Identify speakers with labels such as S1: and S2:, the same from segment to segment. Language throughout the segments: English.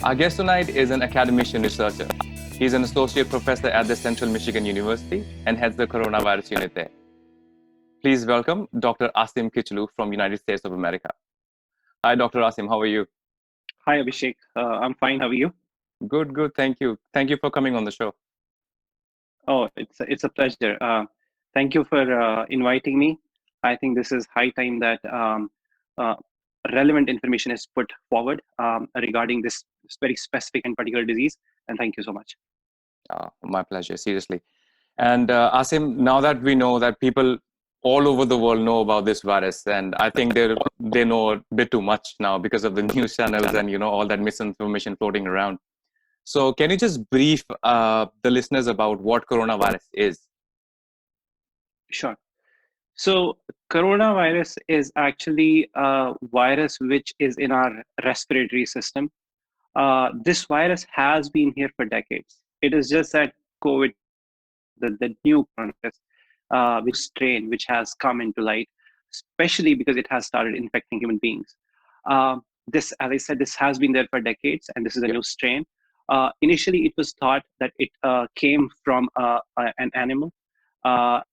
S1: Our guest tonight is an academician researcher. He's an associate professor at the Central Michigan University and heads the coronavirus unit there. Please welcome Dr. Asim Kichloo from United States of America. Hi, Dr. Asim. How are you?
S2: Hi, Abhishek. I'm fine. How are you?
S1: Good, good. Thank you. Thank you for coming on the show.
S2: Oh, it's a pleasure. Thank you for inviting me. I think this is high time that uh, relevant information is put forward regarding this very specific and particular disease. And thank you so much.
S1: My pleasure, seriously. And Asim, now that we know that people all over the world know about this virus, and I think they know a bit too much now because of the news channels and all that misinformation floating around. So can you just brief the listeners about what coronavirus is?
S2: Sure. So, coronavirus is actually a virus which is in our respiratory system. This virus has been here for decades. It is just that the new coronavirus, which strain which has come into light, especially because it has started infecting human beings. This, as I said, this has been there for decades, and this is a new strain. Initially, it was thought that it came from an animal.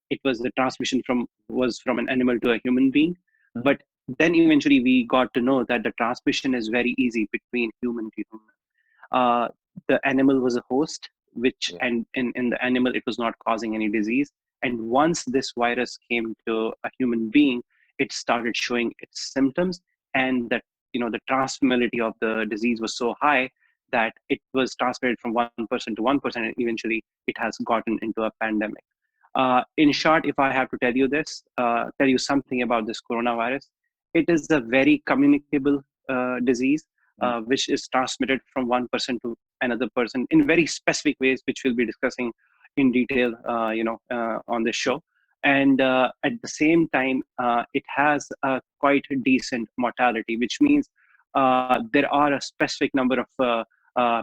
S2: It was the transmission was from an animal to a human being, but then eventually we got to know that the transmission is very easy between human to human. The animal was a host, which and in the animal it was not causing any disease. And once this virus came to a human being, it started showing its symptoms, and that the transmissibility of the disease was so high that it was transmitted from one person to one person, and eventually it has gotten into a pandemic. In short, if I have to tell you something about this coronavirus, it is a very communicable disease, which is transmitted from one person to another person in very specific ways, which we'll be discussing in detail, on this show. And at the same time, it has a quite decent mortality, which means there are a specific number of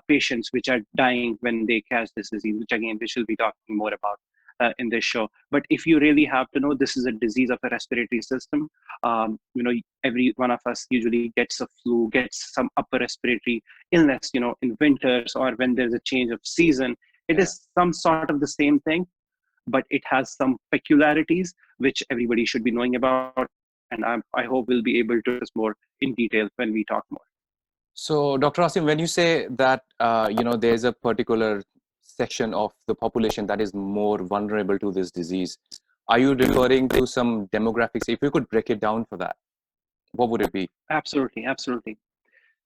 S2: patients which are dying when they catch this disease, which again, we shall be talking more about in this show. But if you really have to know, this is a disease of the respiratory system. Every one of us usually gets a flu, gets some upper respiratory illness, in winters or when there's a change of season. It is some sort of the same thing, but it has some peculiarities which everybody should be knowing about. And I hope we'll be able to discuss more in detail when we talk more.
S1: So, Dr. Asim, when you say that there's a particular section of the population that is more vulnerable to this disease, are you referring to some demographics? If you could break it down for that, what would it be?
S2: Absolutely.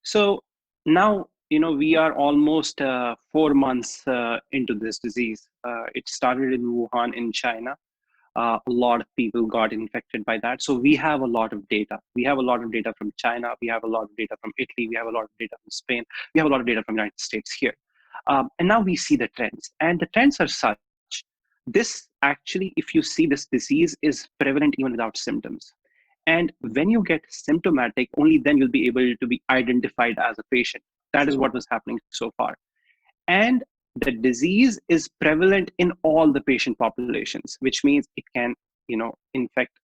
S2: So now, we are almost 4 months into this disease. It started in Wuhan in China. A lot of people got infected by that. So we have a lot of data. We have a lot of data from China. We have a lot of data from Italy. We have a lot of data from Spain. We have a lot of data from the United States here. And now we see the trends. And the trends are such. This actually, if you see, this disease is prevalent even without symptoms. And when you get symptomatic, only then you'll be able to be identified as a patient. That is what was happening so far. And the disease is prevalent in all the patient populations, which means it can, infect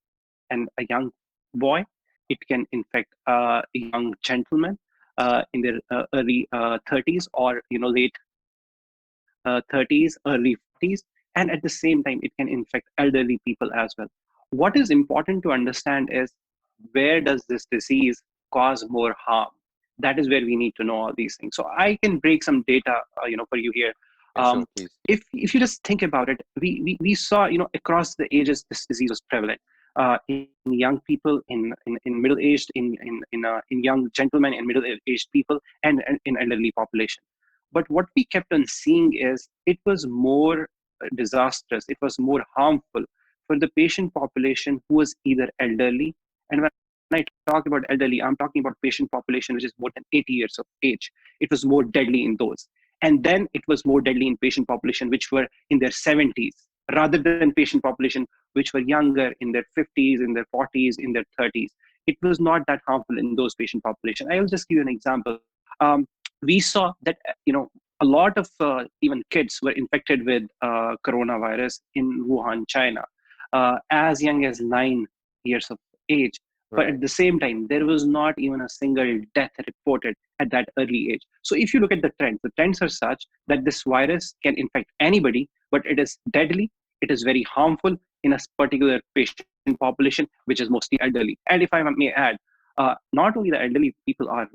S2: a young boy. It can infect a young gentleman in their early 30s or late 30s, early 40s, and at the same time, it can infect elderly people as well. What is important to understand is, where does this disease cause more harm? That is where we need to know all these things. So I can break some data, for you here.
S1: Sure, please.
S2: If you just think about it, we saw, across the ages, this disease was prevalent. In young people, in middle-aged, in young gentlemen, in middle-aged people, and in elderly population. But what we kept on seeing is it was more disastrous. It was more harmful for the patient population who was either elderly. And when I talk about elderly, I'm talking about patient population which is more than 80 years of age. It was more deadly in those. And then it was more deadly in patient population which were in their 70s, rather than patient population which were younger, in their 50s, in their 40s, in their 30s. It was not that harmful in those patient population. I will just give you an example. We saw that a lot of even kids were infected with coronavirus in Wuhan, China, as young as 9 years of age. But at
S1: Right.
S2: the same time, there was not even a single death reported at that early age. So if you look at the trends are such that this virus can infect anybody, but it is deadly, it is very harmful in a particular patient population, which is mostly elderly. And if I may add, not only the elderly people are,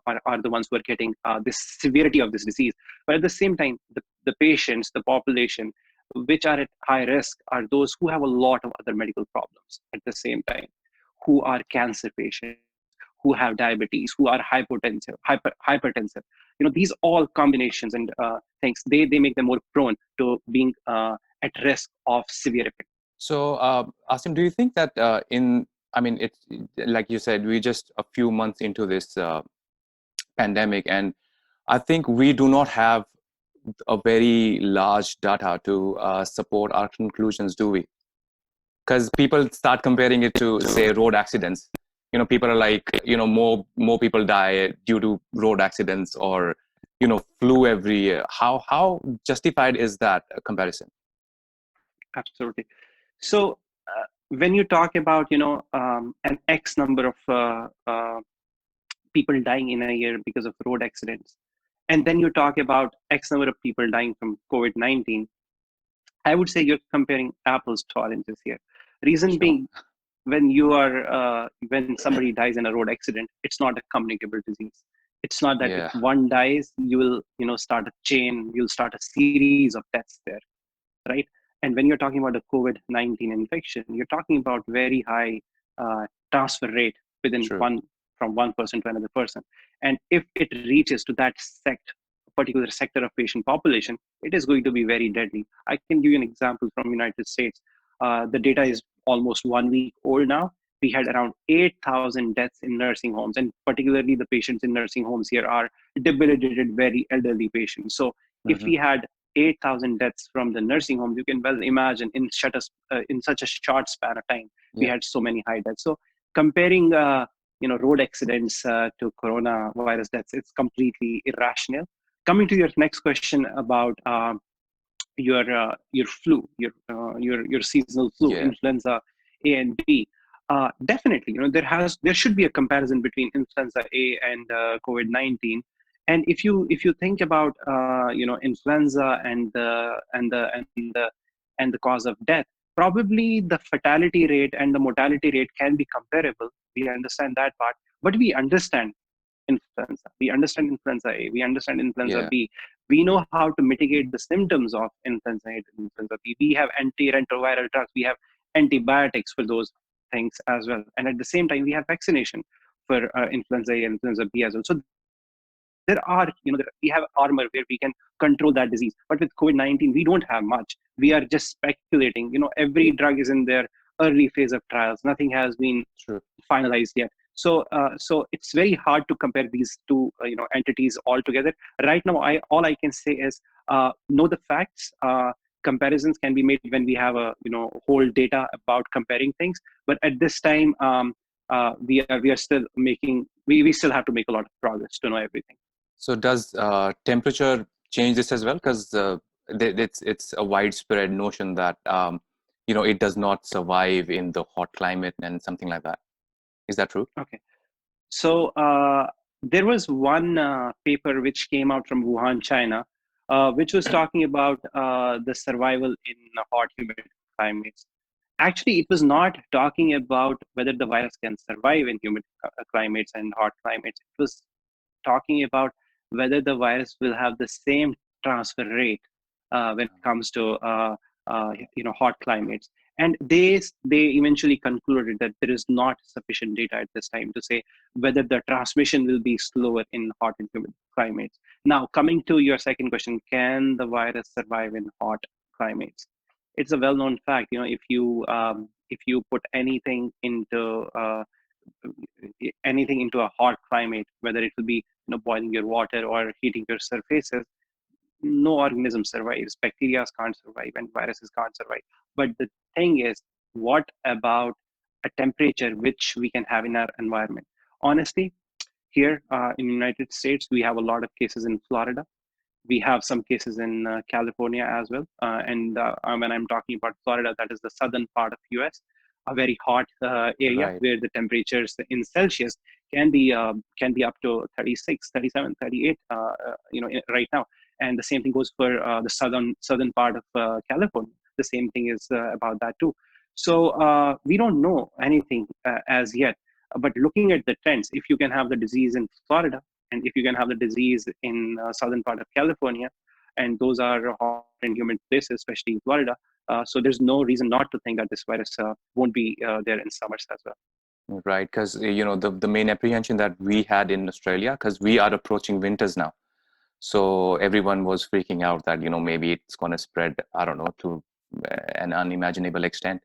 S2: are the ones who are getting this severity of this disease, but at the same time, the patients, the population, which are at high risk are those who have a lot of other medical problems at the same time, who are cancer patients, who have diabetes, who are hypertensive. These all combinations and things, they make them more prone to being at risk of severe effects.
S1: So, Asim, do you think that I mean, it's like you said, we just a few months into this pandemic, and I think we do not have a very large data to support our conclusions, do we? Because people start comparing it to, say, road accidents. People are like, more people die due to road accidents, or flu every year. How justified is that comparison?
S2: Absolutely. So when you talk about an X number of people dying in a year because of road accidents, and then you talk about X number of people dying from COVID-19, I would say you're comparing apples to oranges here. Reason
S1: Sure.
S2: being, when somebody dies in a road accident, it's not a communicable disease. It's not that if
S1: Yeah.
S2: one dies, you will start a chain, you'll start a series of deaths there, right? And when you're talking about a COVID-19 infection, you're talking about very high transfer rate within
S1: True.
S2: from one person to another person. And if it reaches to that particular sector of patient population, it is going to be very deadly. I can give you an example from United States. The data is almost 1 week old now. We had around 8,000 deaths in nursing homes, and particularly the patients in nursing homes here are debilitated, very elderly patients. So if
S1: Hmm.
S2: we had 8,000 deaths from the nursing homes, you can well imagine in such a short span of time, we
S1: Yeah.
S2: had so many high deaths. So comparing, road accidents to coronavirus deaths, it's completely irrational. Coming to your next question about your flu, your seasonal flu,
S1: Yeah.
S2: influenza A and B. Definitely, there should be a comparison between influenza A and COVID-19. And if you think about influenza and the cause of death, probably the fatality rate and the mortality rate can be comparable. We understand that part, but we understand influenza. We understand influenza A. We understand influenza
S1: Yeah.
S2: B. We know how to mitigate the symptoms of influenza A and influenza B. We have antiretroviral drugs. We have antibiotics for those things as well. And at the same time, we have vaccination for influenza A and influenza B as well. So we have armor where we can control that disease. But with COVID-19, we don't have much. We are just speculating. Every drug is in their early phase of trials. Nothing has been
S1: True.
S2: finalized yet. So it's very hard to compare these two entities altogether. Right now, all I can say is know the facts. Comparisons can be made when we have a whole data about comparing things. But at this time, we are still making we still have to make a lot of progress to know everything.
S1: So does temperature change this as well? Because it's a widespread notion that it does not survive in the hot climate and something like that. Is that true?
S2: Okay. So there was one paper which came out from Wuhan, China, which was talking about the survival in hot, humid climates. Actually, it was not talking about whether the virus can survive in humid climates and hot climates. It was talking about whether the virus will have the same transfer rate when it comes to hot climates. And they eventually concluded that there is not sufficient data at this time to say whether the transmission will be slower in hot and humid climates. Now, coming to your second question, can the virus survive in hot climates? It's a well-known fact. If you put anything into a hot climate, whether it will be boiling your water or heating your surfaces, no organism survives. Bacteria can't survive and viruses can't survive. But the thing is, what about a temperature which we can have in our environment? Honestly, here in the United States, we have a lot of cases in Florida. We have some cases in California as well. And when I'm talking about Florida, that is the southern part of US. a very hot area
S1: Right.
S2: where the temperatures in Celsius can be up to 36, 37, 38, right now. And the same thing goes for the southern part of California. The same thing is about that too. So we don't know anything as yet. But looking at the trends, if you can have the disease in Florida, and if you can have the disease in southern part of California, and those are hot and humid places, especially in Florida, so there's no reason not to think that this virus won't be there in summers as well.
S1: Right, because the main apprehension that we had in Australia, because we are approaching winters now, so everyone was freaking out that maybe it's going to spread, I don't know, to an unimaginable extent.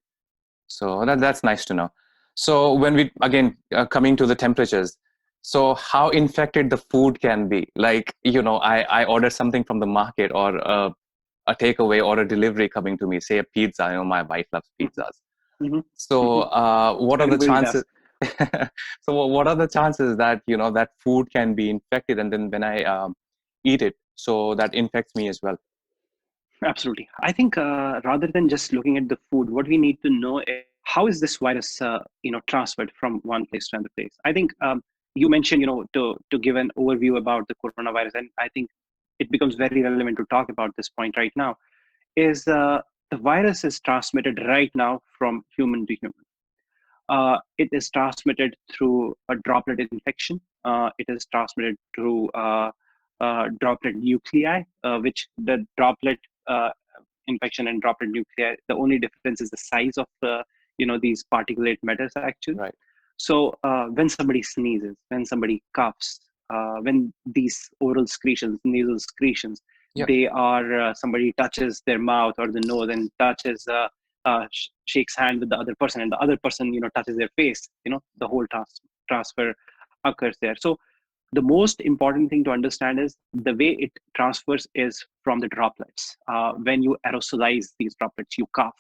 S1: So that's nice to know. So when we again coming to the temperatures, so how infected the food can be? Like I order something from the market, or a takeaway or a delivery coming to me, say a pizza. My wife loves pizzas.
S2: Mm-hmm.
S1: So
S2: Mm-hmm.
S1: what are the
S2: Everybody
S1: chances?
S2: does.
S1: So what are the chances that that food can be infected, and then when I eat it, so that infects me as well?
S2: Absolutely. I think rather than just looking at the food, what we need to know is how is this virus, transferred from one place to another place. I think you mentioned, to give an overview about the coronavirus, and I think it becomes very relevant to talk about this point right now. Is the virus is transmitted right now from human to human. It is transmitted through a droplet infection. It is transmitted through droplet nuclei, which the droplet infection and droplet nuclei, the only difference is the size of these particulate matters actually.
S1: Right.
S2: So when somebody sneezes, when somebody coughs, when these oral secretions, nasal secretions,
S1: Yeah.
S2: they are somebody touches their mouth or the nose and touches shakes hand with the other person, and the other person touches their face, the whole transfer occurs there. So the most important thing to understand is the way it transfers is from the droplets. When you aerosolize these droplets, you cough.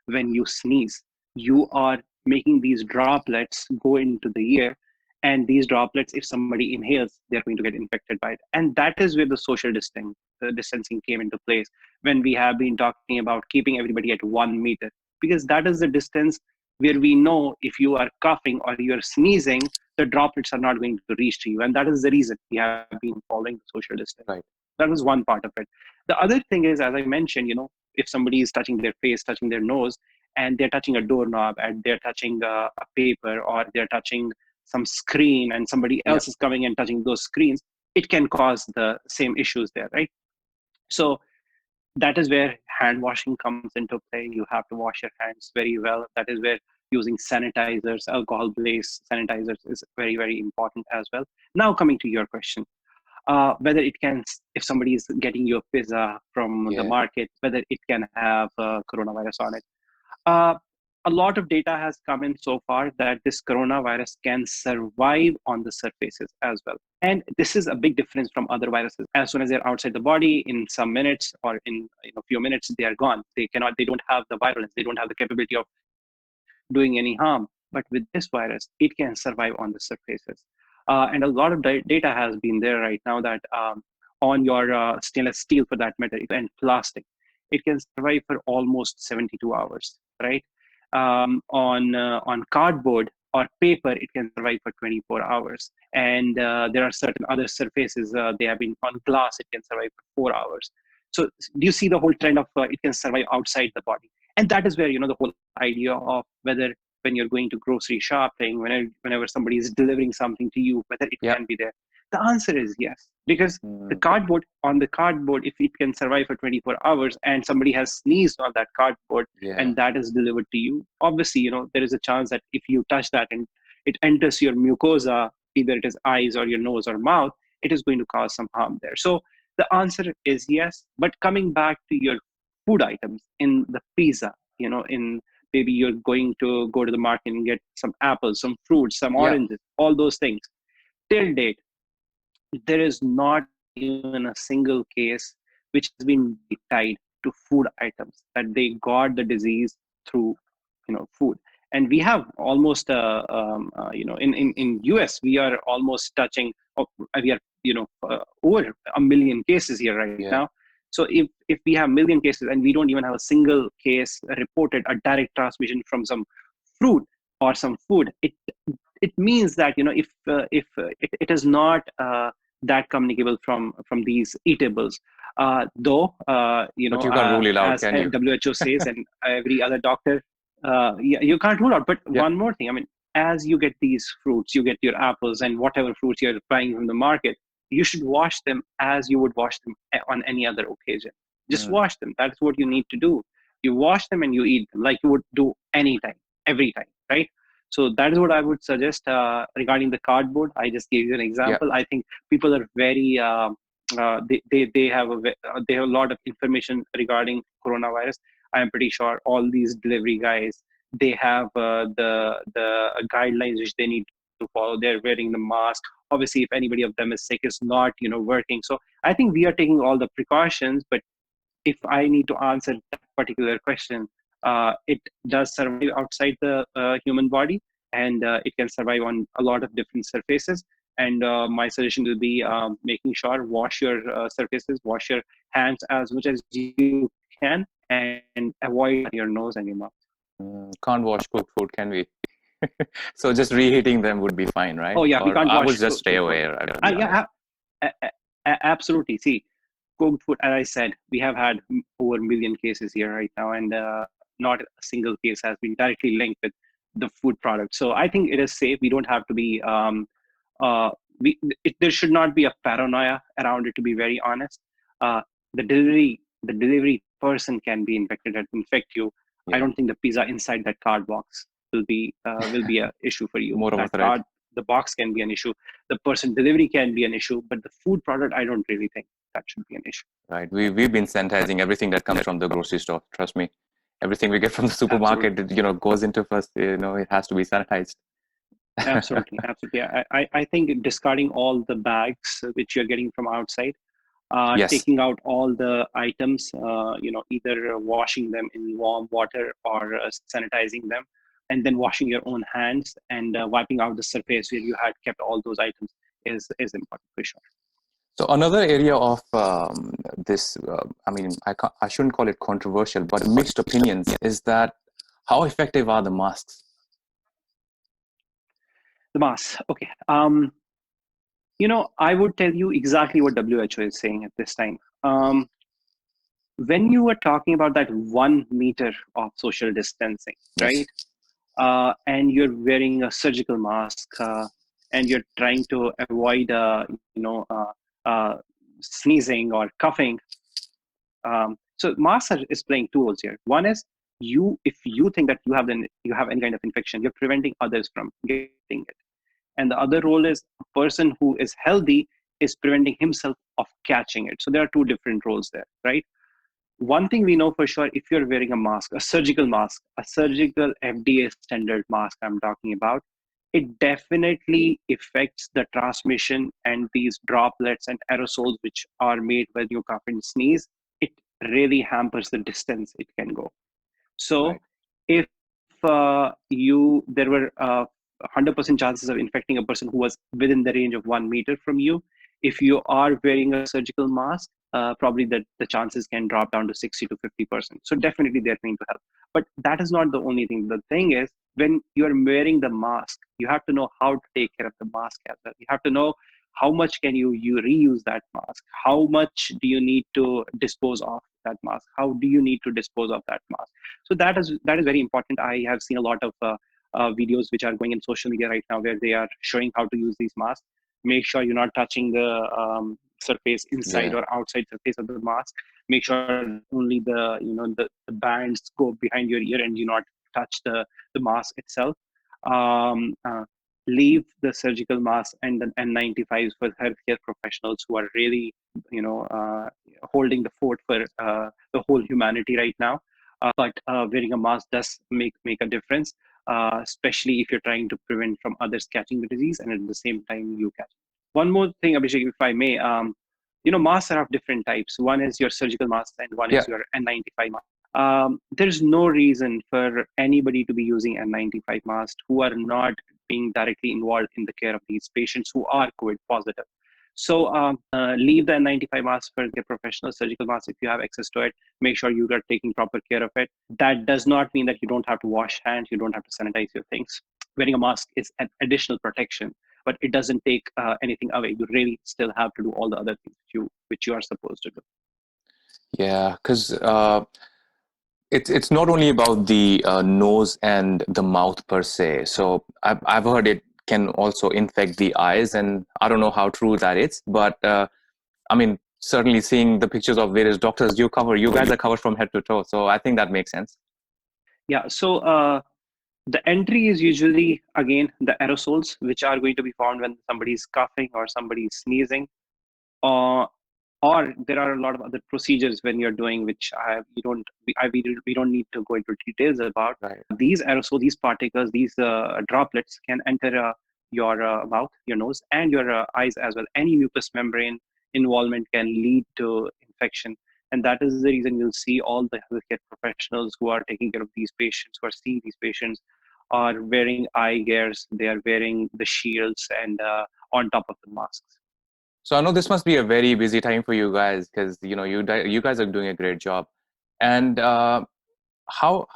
S2: When you sneeze, you are making these droplets go into the air. And these droplets, if somebody inhales, they're going to get infected by it. And that is where the social distancing came into place, when we have been talking about keeping everybody at 1 meter, because that is the distance where we know if you are coughing or you're sneezing, the droplets are not going to reach to you. And that is the reason we have been following the social distance.
S1: Right.
S2: That was one part of it. The other thing is, as I mentioned, if somebody is touching their face, touching their nose, and they're touching a doorknob, and they're touching a paper, or they're touching some screen, and somebody
S1: Yeah.
S2: else is coming and touching those screens, it can cause the same issues there, right? So that is where hand washing comes into play. You have to wash your hands very well. That is where using sanitizers, alcohol based sanitizers, is very, very important as well. Now, coming to your question, whether it can, if somebody is getting your pizza from the
S1: Yeah.
S2: market, whether it can have coronavirus on it. Uh, a lot of data has come in so far that this coronavirus can survive on the surfaces as well. And this is a big difference from other viruses. As soon as they're outside the body, in some minutes or in few minutes, they are gone. They don't have the virulence. They don't have the capability of doing any harm. But with this virus, it can survive on the surfaces. And a lot of data has been there right now that on your stainless steel, for that matter, and plastic, it can survive for almost 72 hours, right? On cardboard or paper, it can survive for 24 hours. And there are certain other surfaces, they have been on glass, it can survive for 4 hours. So do you see the whole trend of it can survive outside the body? And that is where, the whole idea of whether when you're going to grocery shopping, whenever somebody is delivering something to you, whether it
S1: Yeah.
S2: can be there. The answer is yes, because
S1: Mm.
S2: the cardboard, if it can survive for 24 hours and somebody has sneezed on that cardboard
S1: Yeah.
S2: and that is delivered to you, obviously, there is a chance that if you touch that and it enters your mucosa, either it is eyes or your nose or mouth, it is going to cause some harm there. So the answer is yes. But coming back to your food items in the pizza, in maybe you're going to go to the market and get some apples, some fruits, some
S1: Yeah.
S2: oranges, all those things. Till date, there is not even a single case which has been tied to food items that they got the disease through food. And we have almost in US we are almost touching, we are over 1 million cases here right
S1: Yeah.
S2: now. So if we have 1 million cases and we don't even have a single case reported, a direct transmission from some fruit or some food, it means that if it is not that communicable from these eatables, though
S1: But you can't rule it out,
S2: as
S1: can you?
S2: WHO says and every other doctor, you can't rule out. But
S1: Yeah.
S2: one more thing, I mean, as you get these fruits, you get your apples and whatever fruits you're buying from the market, you should wash them as you would wash them on any other occasion. Just
S1: Mm,
S2: wash them. That's what you need to do. You wash them and you eat them like you would do anytime, every time, right? So that is what I would suggest regarding the cardboard. I just gave you an
S1: yeah.
S2: example. I think people are very they have a lot of information regarding coronavirus. I am pretty sure all these delivery guys, they have the guidelines which they need to follow. They're wearing the mask. Obviously, if anybody of them is sick, is not working. So I think we are taking all the precautions. But if I need to answer that particular question, it does survive outside the human body, and it can survive on a lot of different surfaces. And my suggestion will be making sure wash your surfaces, wash your hands as much as you can, and avoid your nose and your mouth.
S1: Can't wash cooked food, can we? So just reheating them would be fine,
S2: Oh
S1: right?
S2: yeah, we
S1: Or
S2: can't
S1: I would
S2: wash
S1: just stay
S2: cooked food.
S1: away, to be honest.
S2: Yeah, absolutely. See, cooked food, as I said, we have had over a million cases here right now, and not a single case has been directly linked with the food product. So I think it is safe. We don't have to be. Uh, there should not be a paranoia around it. To be very honest, uh, the delivery person can be infected and infect you. I
S1: Yeah,
S2: don't think the pizza inside that card box will be a issue for you.
S1: more of a
S2: That
S1: threat.
S2: card, the box can be an issue. The person delivery can be an issue, but the food product, I don't really think that should be an issue.
S1: Right. We've been sanitizing everything that comes from the grocery store. Trust me. Everything we get from the
S2: Absolutely.
S1: supermarket, goes into first, it has to be sanitized.
S2: Absolutely, absolutely. I think discarding all the bags which you're getting from outside,
S1: Yes.
S2: taking out all the items, either washing them in warm water or sanitizing them, and then washing your own hands and wiping out the surface where you had kept all those items is important for sure.
S1: So another area of this, I mean, I shouldn't call it controversial, but mixed opinions is that how effective are the masks?
S2: The mask. Okay. I would tell you exactly what WHO is saying at this time. When you were talking about that 1 meter of social distancing,
S1: Yes.
S2: right? And you're wearing a surgical mask, and you're trying to avoid, uh, sneezing or coughing. So masks is playing two roles here. One is if you think that you have any kind of infection, you're preventing others from getting it. And the other role is a person who is healthy is preventing himself of catching it. So there are two different roles there, right? One thing we know for sure, if you're wearing a mask, a surgical FDA standard mask I'm talking about, it definitely affects the transmission and these droplets and aerosols which are made when you cough and sneeze. It really hampers the distance it can go. So
S1: Right.
S2: if there were 100% chances of infecting a person who was within the range of 1 meter from you, if you are wearing a surgical mask, probably the chances can drop down to 60 to 50%. So definitely they're going to help. But that is not the only thing. The thing is, when you're wearing the mask, you have to know how to take care of the mask as well. You have to know how much can you reuse that mask, how much do you need to dispose of that mask, how do you need to dispose of that mask. So that is very important. I have seen a lot of videos which are going in social media right now where they are showing how to use these masks. Make sure you're not touching the surface inside
S1: Yeah.
S2: or outside surface of the mask. Make sure that only the bands go behind your ear and you not touch the mask itself. um, uh, Leave the surgical mask and the N95s for healthcare professionals who are really holding the fort for the whole humanity right now. But wearing a mask does make a difference, especially if you're trying to prevent from others catching the disease and at the same time you catch. One more thing, Abhishek, if I may, masks are of different types. One is your surgical mask and one
S1: Yeah.
S2: is your N95 mask. There's no reason for anybody to be using N95 masks who are not being directly involved in the care of these patients who are COVID positive. Leave the N95 mask for the professional surgical mask if you have access to it. Make sure you are taking proper care of it. That does not mean that you don't have to wash hands, you don't have to sanitize your things. Wearing a mask is an additional protection, but it doesn't take anything away. You really still have to do all the other things which you are supposed to do.
S1: Yeah, because it's not only about the nose and the mouth per se. So I've heard it can also infect the eyes, and I don't know how true that is, but I mean, certainly seeing the pictures of various doctors you guys are covered from head to toe. So I think that makes sense.
S2: Yeah. The entry is usually, again, the aerosols, which are going to be found when somebody is coughing or somebody is sneezing. Uh, or there are a lot of other procedures when you're doing, which we don't need to go into details about.
S1: Right.
S2: These aerosols, these particles, these droplets can enter your mouth, your nose, and your eyes as well. Any mucous membrane involvement can lead to infection. And that is the reason you'll see all the healthcare professionals who are taking care of these patients, who are seeing these patients, are wearing eye gears, they are wearing the shields and on top of the masks.
S1: So I know this must be a very busy time for you guys because you guys are doing a great job. And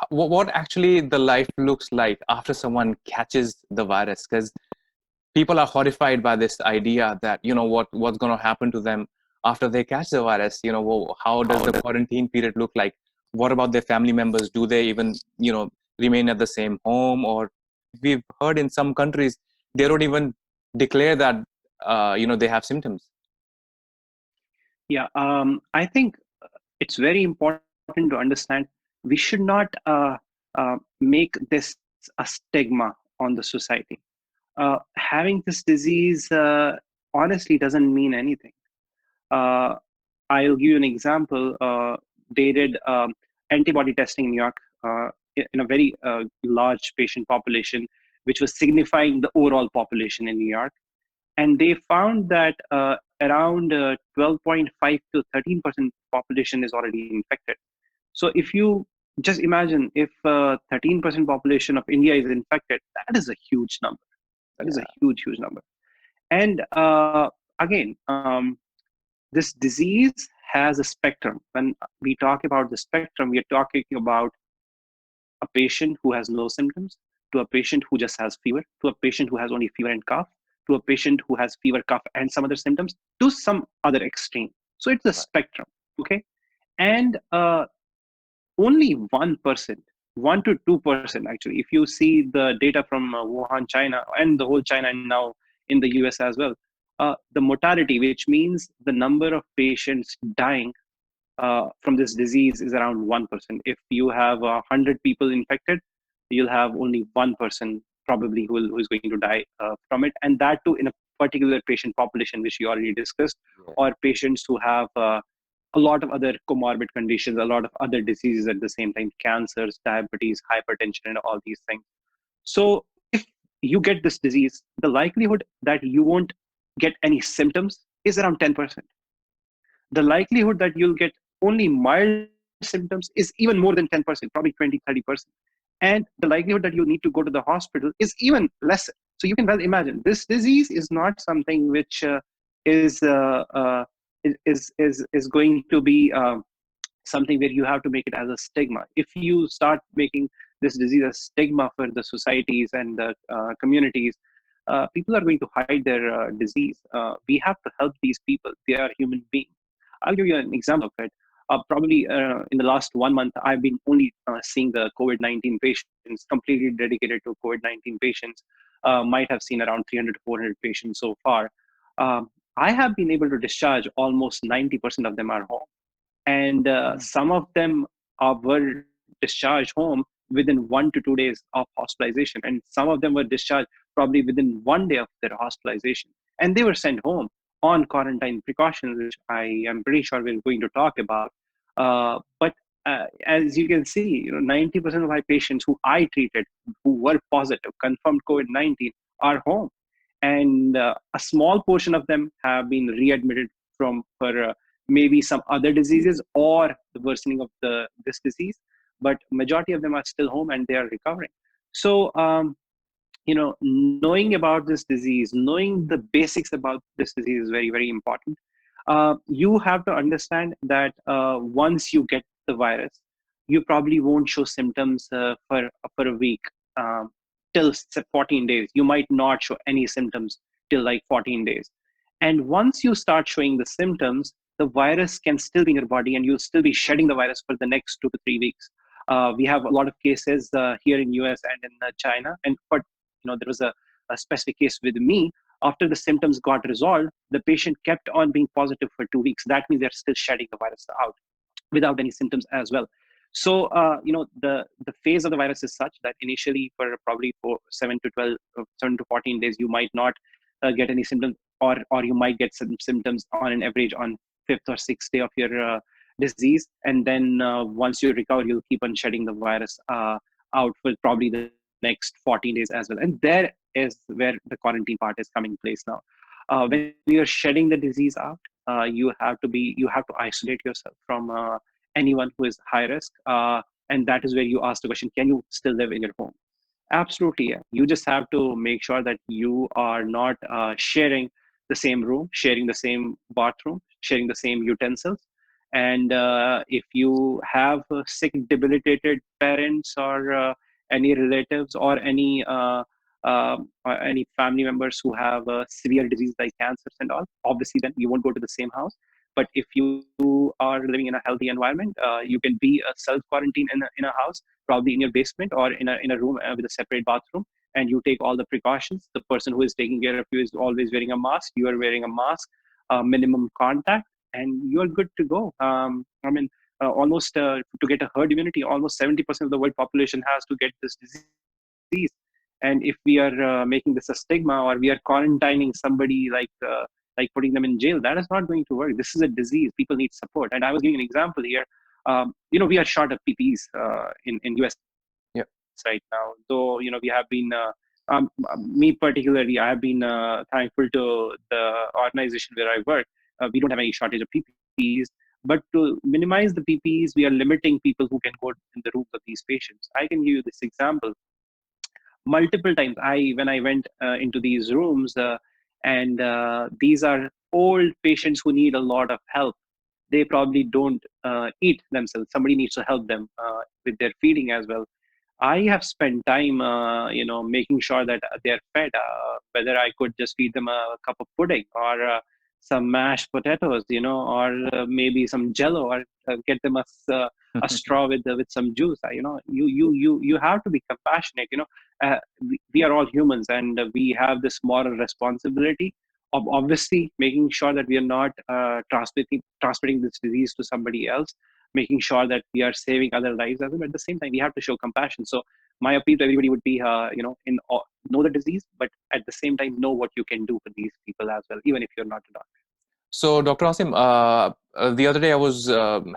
S1: what actually the life looks like after someone catches the virus? Because people are horrified by this idea that what's going to happen to them after they catch the virus. How does the quarantine period look like? What about their family members? Do they even remain at the same home? Or we've heard in some countries they don't even declare that they have symptoms.
S2: Yeah, I think it's very important to understand we should not make this a stigma on the society. Having this disease honestly doesn't mean anything. Uh, I'll give you an example. They did antibody testing in New York in a very large patient population, which was signifying the overall population in New York. And they found that around 12.5 to 13% population is already infected. So if you just imagine if 13% population of India is infected, that is a huge number. That is a
S1: Yeah.
S2: huge number. And again, this disease has a spectrum. When we talk about the spectrum, we are talking about a patient who has no symptoms, to a patient who just has fever, to a patient who has only fever and cough, to a patient who has fever, cough, and some other symptoms, to some other extreme. So it's a
S1: Right.
S2: spectrum, okay? And only 1%, 1 to 2% actually, if you see the data from Wuhan, China, and the whole China, and now in the US as well, the mortality, which means the number of patients dying from this disease, is around 1%. If you have 100 people infected, you'll have only one person probably who is going to die from it. And that too in a particular patient population, which you already discussed,
S1: Yeah.
S2: or patients who have a lot of other comorbid conditions, a lot of other diseases at the same time, cancers, diabetes, hypertension, and all these things. So if you get this disease, the likelihood that you won't get any symptoms is around 10%. The likelihood that you'll get only mild symptoms is even more than 10%, probably 20-30%. And the likelihood that you need to go to the hospital is even less. So you can well imagine this disease is not something which is, uh, uh, is going to be something where you have to make it as a stigma. If you start making this disease a stigma for the societies and the communities, people are going to hide their disease. We have to help these people. They are human beings. I'll give you an example of it. Probably in the last 1 month, I've been only seeing the COVID-19 patients, completely dedicated to COVID-19 patients. Might have seen around 300 to 400 patients so far. I have been able to discharge almost 90% of them are home, and some of them were discharged home within 1 to 2 days of hospitalization, and some of them were discharged probably within 1 day of their hospitalization, and they were sent home on quarantine precautions, which I am pretty sure we're going to talk about. But as you can see, 90% of my patients who I treated, who were positive, confirmed COVID-19, are home, and a small portion of them have been readmitted from for maybe some other diseases or the worsening of this disease, but majority of them are still home and they are recovering. So knowing about this disease, knowing the basics about this disease is very, very important. You have to understand that once you get the virus, you probably won't show symptoms for a week, um, till 14 days. You might not show any symptoms till like 14 days. And once you start showing the symptoms, the virus can still be in your body, and you'll still be shedding the virus for the next 2 to 3 weeks. We have a lot of cases here in US and in China, and but there was a specific case with me. After the symptoms got resolved, the patient kept on being positive for 2 weeks. That means they're still shedding the virus out without any symptoms as well. So the phase of the virus is such that initially for probably for 7 to 14 days you might not get any symptoms, or you might get some symptoms on an average on fifth or sixth day of your disease, and then once you recover, you'll keep on shedding the virus out for probably the next 14 days as well. And there is where the quarantine part is coming in place now. When you're shedding the disease out, you have to isolate yourself from anyone who is high risk, and that is where you ask the question: can you still live in your home? Absolutely, yeah. You just have to make sure that you are not sharing the same room, sharing the same bathroom, sharing the same utensils. And if you have sick, debilitated parents, or any relatives, or any family members who have severe disease like cancers and all, obviously then you won't go to the same house. But if you are living in a healthy environment, you can be a self quarantine in a house, probably in your basement or in a room with a separate bathroom, and you take all the precautions. The person who is taking care of you is always wearing a mask. You are wearing a mask, minimum contact, and you are good to go. I mean, almost to get a herd immunity, almost 70% of the world population has to get this disease. And if we are making this a stigma, or we are quarantining somebody like putting them in jail, that is not going to work. This is a disease. People need support. And I was giving an example here. We are short of PPEs in US right now.
S1: Yeah.
S2: Though we have been, me particularly, I have been thankful to the organization where I work. We don't have any shortage of PPEs, but to minimize the PPEs, we are limiting people who can go in the rooms of these patients. I can give you this example. Multiple times, when I went into these rooms, and these are old patients who need a lot of help. They probably don't eat themselves. Somebody needs to help them with their feeding as well. I have spent time, making sure that they're fed. Whether I could just feed them a cup of pudding, or some mashed potatoes, or maybe some Jello, or get them a straw with some juice. You have to be compassionate. We are all humans, and we have this moral responsibility of obviously making sure that we are not transmitting this disease to somebody else, making sure that we are saving other lives as well. But at the same time, we have to show compassion. So my appeal to everybody would be, know the disease, but at the same time, know what you can do for these people as well, even if you're not a doctor.
S1: So, Dr. Asim, the other day I was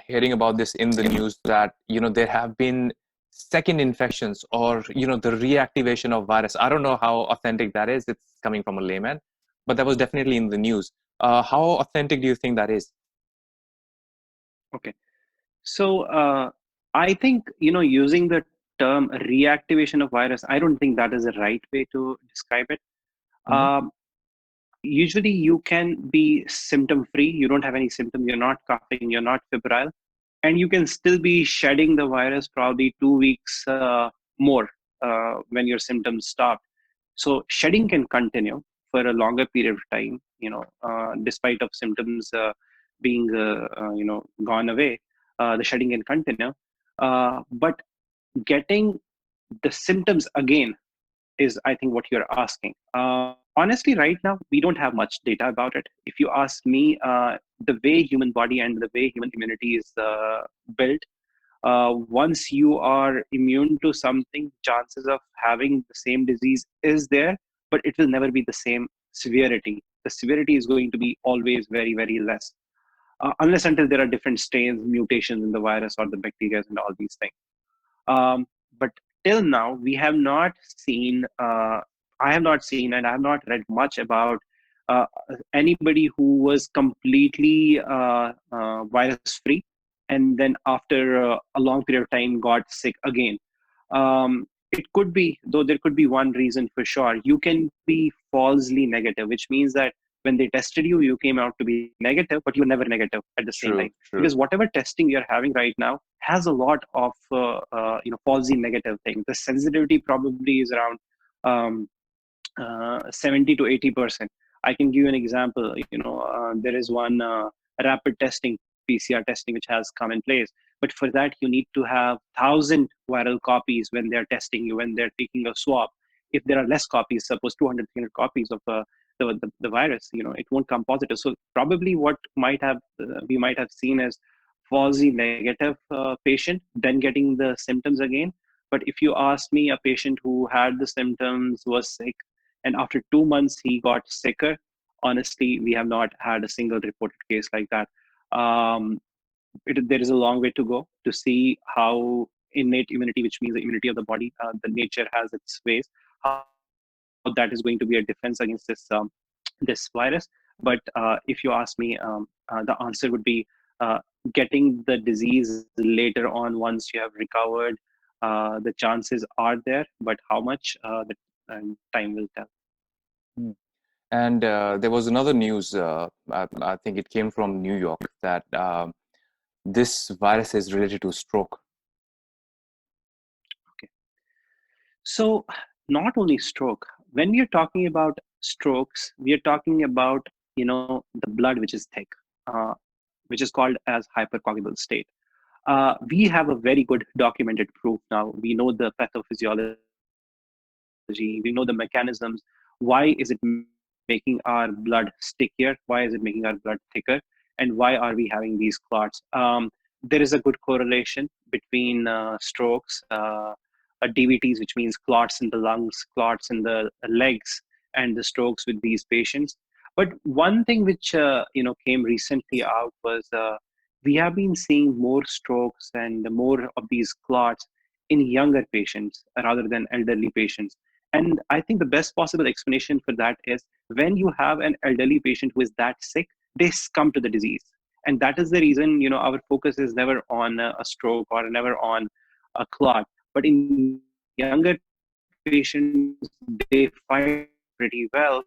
S1: hearing about this in the news that there have been second infections, or the reactivation of virus. I don't know how authentic that is. It's coming from a layman, but that was definitely in the news. How authentic do you think that is?
S2: Okay. So I think, using the term reactivation of virus, I don't think that is the right way to describe it.
S1: Mm-hmm.
S2: Usually you can be symptom free. You don't have any symptom. You're not coughing. You're not febrile. And you can still be shedding the virus probably 2 weeks more when your symptoms stop. So shedding can continue for a longer period of time, despite of symptoms being, gone away. The shedding can continue. But getting the symptoms again is, I think, what you're asking. Honestly, right now, we don't have much data about it. If you ask me, the way human body and the way human immunity is built, once you are immune to something, chances of having the same disease is there, but it will never be the same severity. The severity is going to be always very, very less, unless until there are different strains, mutations in the virus or the bacteria and all these things. But till now, we have not seen, I have not seen, and I have not read much about anybody who was completely virus free and then after a long period of time got sick again. it could be, though there could be one reason for sure. You can be falsely negative, which means that when they tested you, you came out to be negative, but you were never negative at the same time.
S1: True, true.
S2: Because whatever testing you're having right now has a lot of falsely negative things. The sensitivity probably is around 70 to 80%. I can give you an example. There is one rapid testing, PCR testing, which has come in place. But for that, you need to have 1,000 viral copies when they're testing you, when they're taking a swab. If there are less copies, suppose 200, 300 copies of the virus, it won't come positive. So probably what we might have seen as falsely negative patient, then getting the symptoms again. But if you ask me, a patient who had the symptoms, was sick, and after 2 months he got sicker, honestly, we have not had a single reported case like that. There is a long way to go to see how innate immunity, which means the immunity of the body, the nature has its ways, how that is going to be a defense against this virus. But if you ask me, the answer would be getting the disease later on once you have recovered. The chances are there, but how much, the time will tell.
S1: Hmm. And there was another news, I think it came from New York, that this virus is related to stroke.
S2: Okay. So, not only stroke, when we are talking about strokes, we are talking about, the blood which is thick, which is called as hypercoagulable state. We have a very good documented proof now. We know the pathophysiology, we know the mechanisms. Why is it making our blood stickier? Why is it making our blood thicker? And why are we having these clots? There is a good correlation between strokes, DVTs, which means clots in the lungs, clots in the legs, and the strokes with these patients. But one thing which came recently out was, we have been seeing more strokes and more of these clots in younger patients rather than elderly patients. And I think the best possible explanation for that is, when you have an elderly patient who is that sick, they succumb to the disease. And that is the reason, our focus is never on a stroke or never on a clot. But in younger patients, they fight it pretty well.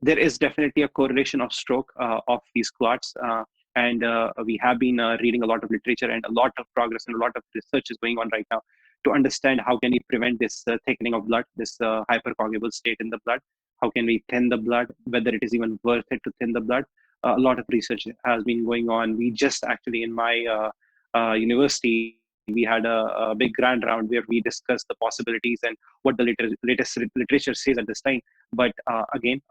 S2: There is definitely a correlation of stroke, of these clots. And we have been reading a lot of literature, and a lot of progress and a lot of research is going on right now to understand how can we prevent this thickening of blood, this hypercoagulable state in the blood. How can we thin the blood, whether it is even worth it to thin the blood. A lot of research has been going on. We just actually, in my university, we had a big grand round where we discussed the possibilities and what the latest literature says at this time. But again,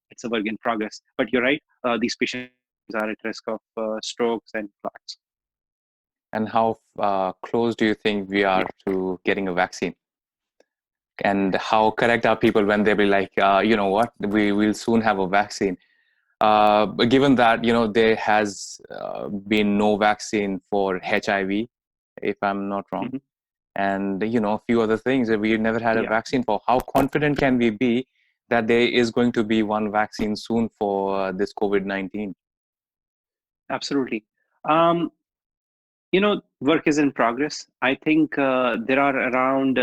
S2: it's a work in progress. But you're right, these patients are at risk of strokes and clots.
S1: And how close do you think we are to getting a vaccine? And how correct are people when they be like, you know what, we will soon have a vaccine? But given that, there has been no vaccine for HIV, if I'm not wrong,
S2: Mhm.
S1: and a few other things that we never had a
S2: Yeah,
S1: vaccine for. How confident can we be that there is going to be one vaccine soon for this COVID-19?
S2: absolutely. Um, Work is in progress. I think there are around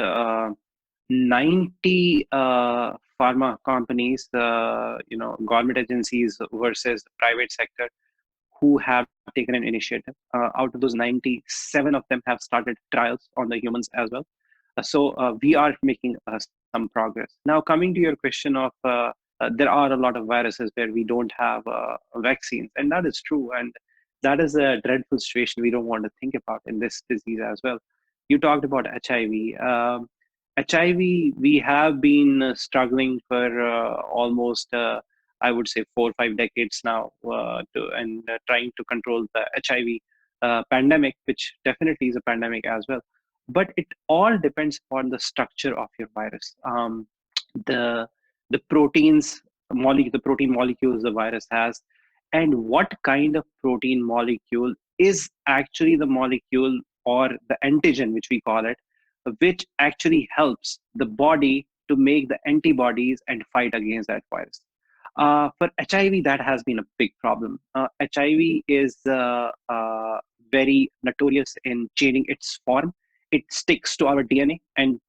S2: 90 pharma companies, government agencies versus the private sector, who have taken an initiative. Out of those 90, 7 of them have started trials on the humans as well. So we are making some progress. Now, coming to your question of, there are a lot of viruses where we don't have vaccines, and that is true. And that is a dreadful situation we don't want to think about in this disease as well. You talked about HIV. HIV, we have been struggling for almost, I would say, 4 or 5 decades now, trying to control the HIV pandemic, which definitely is a pandemic as well. But it all depends upon the structure of your virus. The the proteins the protein molecules the virus has, and what kind of protein molecule is actually the molecule, or the antigen, which we call it, which actually helps the body to make the antibodies and fight against that virus. For HIV, that has been a big problem. HIV is very notorious in changing its form it sticks to our DNA and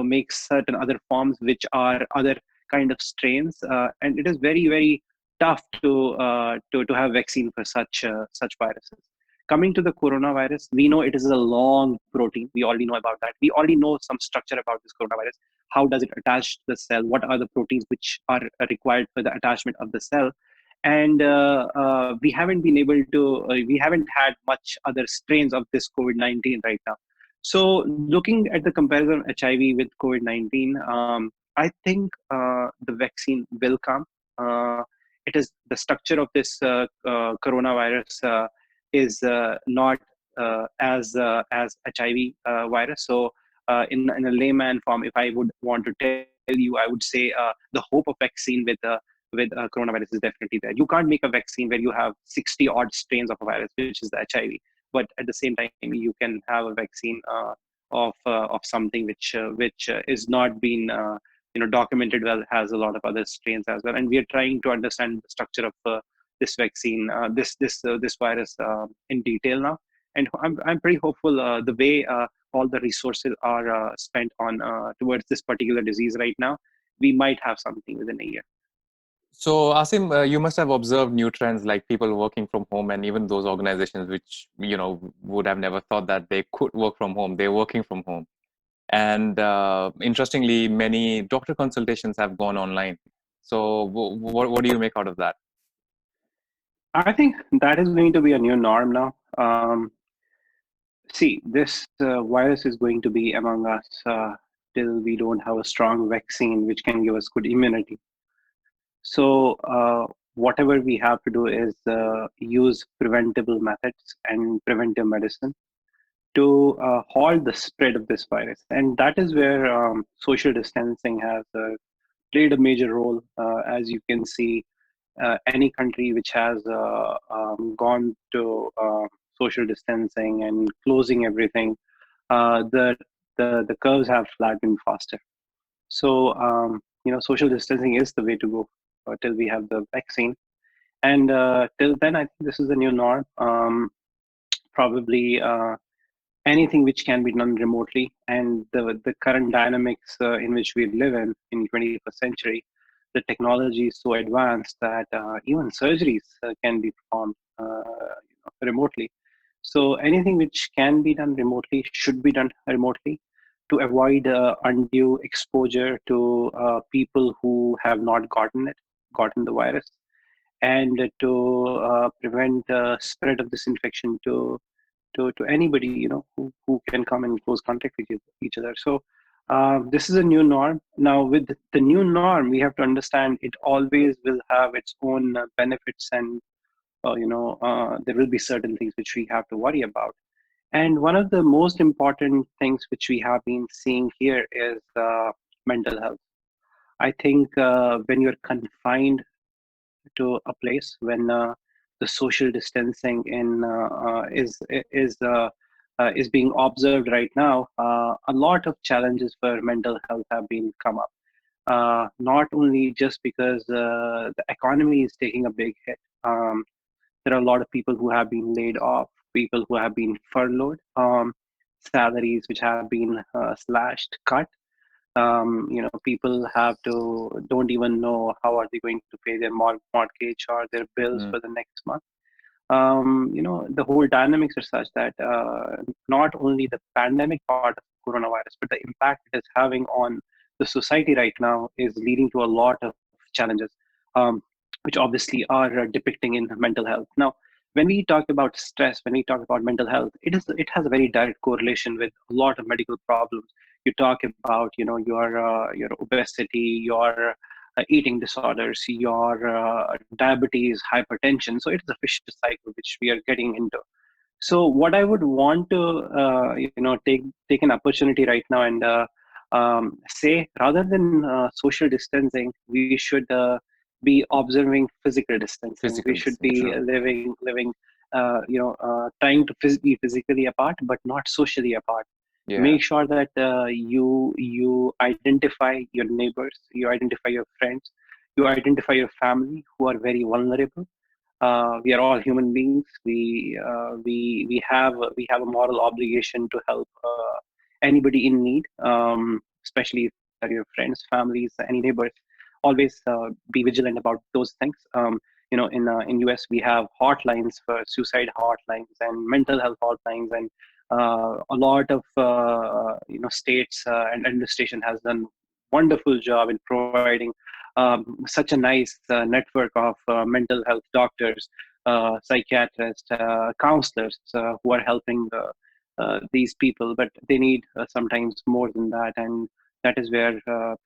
S2: makes certain other forms which are other kind of strains, and it is very very tough to have vaccine for such viruses. Coming to the coronavirus, we know it is a long protein. We already know about that. We already know some structure about this coronavirus. How does it attach to the cell? What are the proteins which are required for the attachment of the cell? And we haven't been able to. We haven't had much other strains of this COVID-19 right now. So, looking at the comparison of HIV with COVID-19, I think the vaccine will come. It is the structure of this coronavirus is not as HIV virus. So, in a layman form, if I would want to tell you, I would say the hope of vaccine with coronavirus is definitely there. You can't make a vaccine where you have 60 odd strains of a virus, which is the HIV, but at the same time, you can have a vaccine of something which is not been documented well, has a lot of other strains as well, and we are trying to understand the structure of this vaccine, this virus in detail now. And I'm pretty hopeful the way all the resources are spent on towards this particular disease right now, we might have something within a year.
S1: So, Asim, you must have observed new trends like people working from home, and even those organizations which would have never thought that they could work from home. They're working from home, and interestingly, many doctor consultations have gone online. So, what do you make out of that?
S2: I think that is going to be a new norm now. See, this virus is going to be among us till we don't have a strong vaccine which can give us good immunity. So, whatever we have to do is use preventable methods and preventive medicine to halt the spread of this virus. And that is where social distancing has played a major role. As you can see, any country which has gone to social distancing and closing everything, the curves have flattened faster. So social distancing is the way to go till we have the vaccine. And till then, I think this is the new norm. Probably anything which can be done remotely, and the current dynamics in which we live in 21st century, the technology is so advanced that even surgeries can be performed remotely. So anything which can be done remotely should be done remotely to avoid undue exposure to people who have not gotten the virus, and to prevent spread of this infection to anybody who can come in close contact with each other. So this is a new norm. Now with the new norm, we have to understand it always will have its own benefits, and there will be certain things which we have to worry about. And one of the most important things which we have been seeing here is mental health. I think when you're confined to a place, when the social distancing in is being observed right now, a lot of challenges for mental health have been come up. Not only just because the economy is taking a big hit. There are a lot of people who have been laid off, people who have been furloughed, salaries which have been slashed, cut. People have to don't even know how are they going to pay their mortgage or their bills
S1: Mm.
S2: for the next month. The whole dynamics are such that not only the pandemic part of coronavirus, but the impact it is having on the society right now is leading to a lot of challenges, um, which obviously are depicting in mental health. Now, when we talk about stress, when we talk about mental health, it has a very direct correlation with a lot of medical problems. You talk about your obesity, your eating disorders, your diabetes, hypertension. So it is a vicious cycle which we are getting into. So what I would want to take an opportunity right now and say, rather than social distancing, we should be observing physical distancing. We
S1: Physical
S2: should
S1: distancing,
S2: be
S1: true.
S2: living trying to be physically apart but not socially apart.
S1: Yeah.
S2: Make sure that you identify your neighbors, you identify your friends, you identify your family who are very vulnerable. We are all human beings. We have a moral obligation to help anybody in need, especially if they're your friends, families, any neighbors. Always be vigilant about those things. In US we have hotlines for suicide hotlines and mental health hotlines, and a lot of states and administration has done wonderful job in providing such a nice network of mental health doctors, psychiatrists, counselors who are helping these people. But they need sometimes more than that, and that is where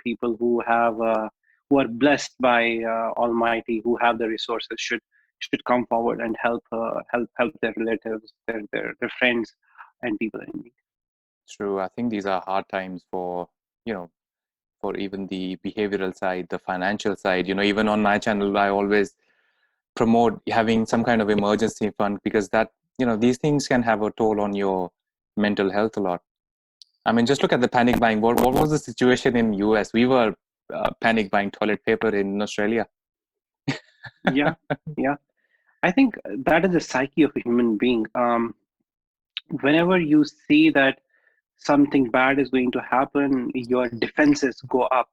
S2: people who are blessed by Almighty, who have the resources, should come forward and help their relatives, their friends, and people in need.
S1: True. I think these are hard times for, you know, for even the behavioral side, the financial side. Even on my channel, I always promote having some kind of emergency fund, because that, these things can have a toll on your mental health a lot. I mean, just look at the panic buying. What was the situation in US? We were panic buying toilet paper in Australia.
S2: Yeah, yeah. I think that is the psyche of a human being. Whenever you see that something bad is going to happen, your defenses go up.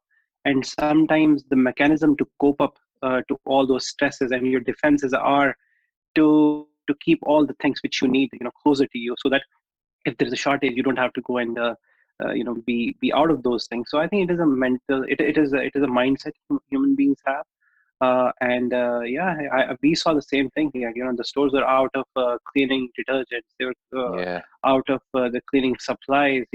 S2: And sometimes the mechanism to cope up to all those stresses and your defenses are to keep all the things which you need, closer to you, so that if there's a shortage, you don't have to go and be out of those things. So I think it is a mental, it is a mindset human beings have. And yeah, we saw the same thing here. The stores are out of cleaning detergents. They were
S1: Yeah,
S2: out of the cleaning supplies.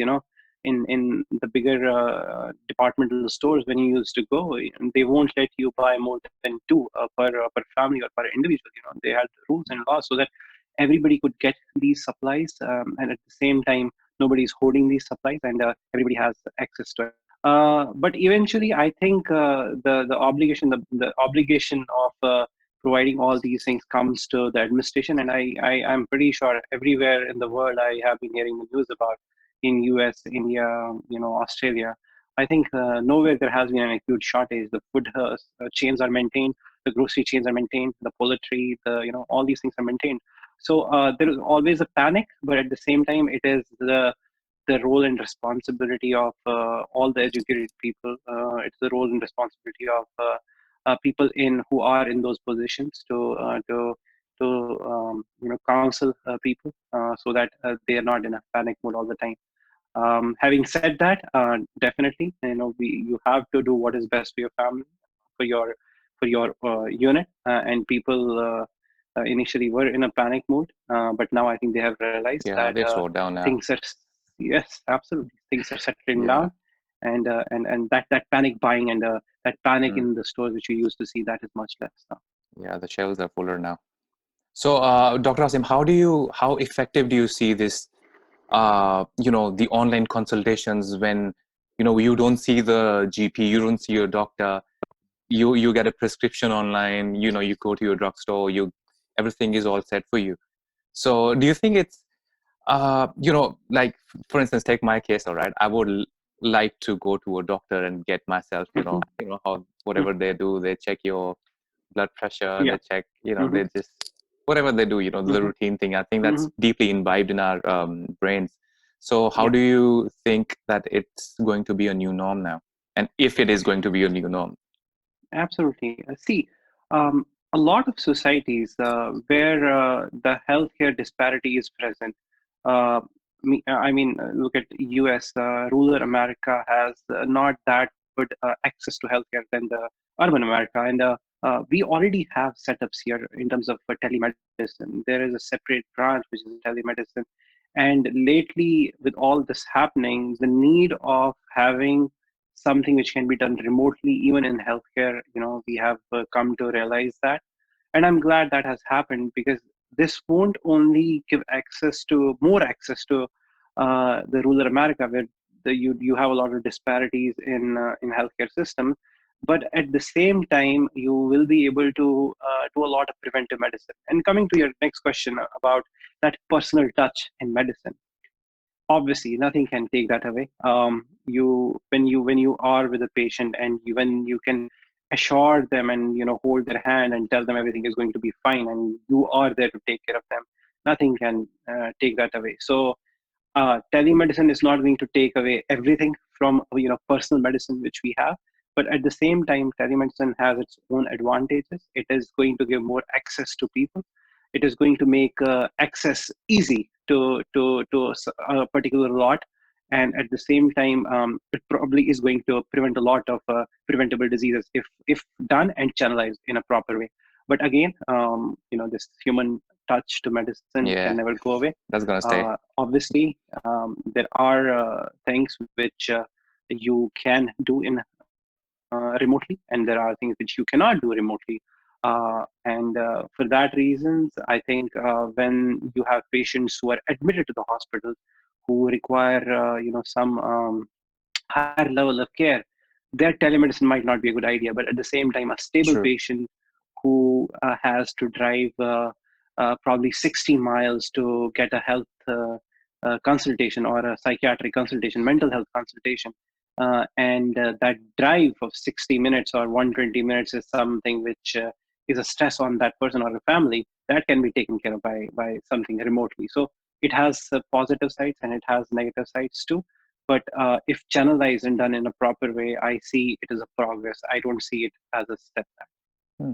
S2: In the bigger departmental stores, when you used to go, and they won't let you buy more than two per family or per individual. They had rules and laws so that everybody could get these supplies, and at the same time, nobody's hoarding these supplies, and everybody has access to it. But eventually, I think the obligation of providing all these things comes to the administration, and I'm pretty sure everywhere in the world I have been hearing the news about, in US, India, Australia. I think nowhere there has been a huge shortage. The food chains are maintained, the grocery chains are maintained, the poultry, all these things are maintained. So there is always a panic, but at the same time, it is the role and responsibility of all the educated people. It's the role and responsibility of people who are in those positions to counsel people so that they are not in a panic mode all the time. Having said that, definitely, you have to do what is best for your family, for your unit, and people initially were in a panic mode, but now I think they have realized
S1: yeah,
S2: that
S1: they've slowed down now.
S2: things are, yes, absolutely, things are settling
S1: Yeah,
S2: down, and that panic buying and that panic
S1: mm,
S2: in the stores which you used to see, that is much less now.
S1: yeah, the shelves are fuller now. So, Dr. Asim, how effective do you see this? The online consultations, when you don't see the GP, you don't see your doctor, you get a prescription online. You go to your drugstore, everything is all set for you. So, do you think it's like, for instance, take my case. All right, I would like to go to a doctor and get myself,
S2: Hmm.
S1: how whatever they do, they check your blood pressure,
S2: Yeah.
S1: they check,
S2: Hmm.
S1: they just whatever they do, the
S2: Hmm.
S1: routine thing. I think that's
S2: Hmm.
S1: deeply imbibed in our brains. So how
S2: Yeah.
S1: do you think that it's going to be a new norm now, and if it is going to be a new norm?
S2: Absolutely. See, a lot of societies where the healthcare disparity is present. Uh, look at U.S. Rural America has not that good access to healthcare than the urban America, and we already have setups here in terms of telemedicine. There is a separate branch which is telemedicine, and lately, with all this happening, the need of having something which can be done remotely, even in healthcare, we have come to realize that. And I'm glad that has happened, because this won't only give access to more access to the rural America, where you have a lot of disparities in healthcare system, but at the same time you will be able to do a lot of preventive medicine. And coming to your next question about that personal touch in medicine, obviously nothing can take that away. You when you are with a patient, and when you can assure them and hold their hand and tell them everything is going to be fine, and you are there to take care of them. Nothing can take that away. So telemedicine is not going to take away everything from personal medicine which we have, but at the same time telemedicine has its own advantages. It is going to give more access to people. It is going to make access easy to a particular lot, and at the same time it probably is going to prevent a lot of preventable diseases if done and channelized in a proper way. But again, this human touch to medicine can
S1: Yeah,
S2: never go away.
S1: that's gonna stay.
S2: Obviously, there are things which you can do in remotely, and there are things which you cannot do remotely. And for that reasons, I think when you have patients who are admitted to the hospital who require some higher level of care, their telemedicine might not be a good idea. But at the same time, a stable
S1: True.
S2: patient who has to drive probably 60 miles to get a health consultation or a psychiatric consultation, mental health consultation, and that drive of 60 minutes or 120 minutes is something which is a stress on that person or a family, that can be taken care of by something remotely. So it has positive sides and it has negative sides too. But if channelized and done in a proper way, I see it as a progress. I don't see it as a step back.
S1: Hmm.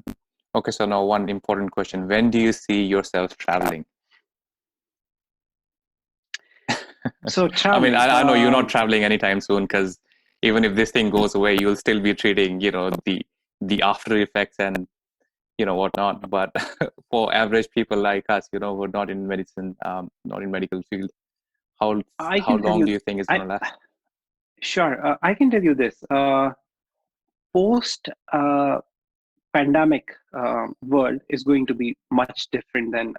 S1: Okay, so now one important question: when do you see yourself traveling?
S2: So
S1: I mean,
S2: traveling,
S1: I know you're not traveling anytime soon, because even if this thing goes away, you'll still be treating, the after effects and whatnot. But for average people like us, we're not in medicine, not in medical field. How
S2: I
S1: how
S2: can tell
S1: long
S2: you,
S1: do you think it's
S2: I
S1: gonna last?
S2: sure, I can tell you this. Post pandemic world is going to be much different than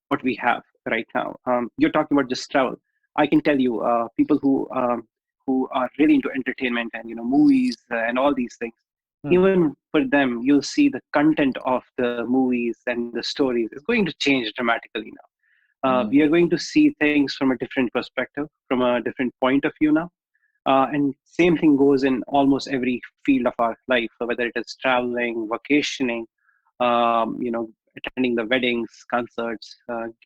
S2: what we have right now. You're talking about just travel. I can tell you, people who are really into entertainment and movies and all these things.
S1: Hmm.
S2: Even for them, you'll see the content of the movies and the stories is going to change dramatically now.
S1: Hmm.
S2: We are going to see things from a different perspective, from a different point of view now. And same thing goes in almost every field of our life, whether it is traveling, vacationing, attending the weddings, concerts,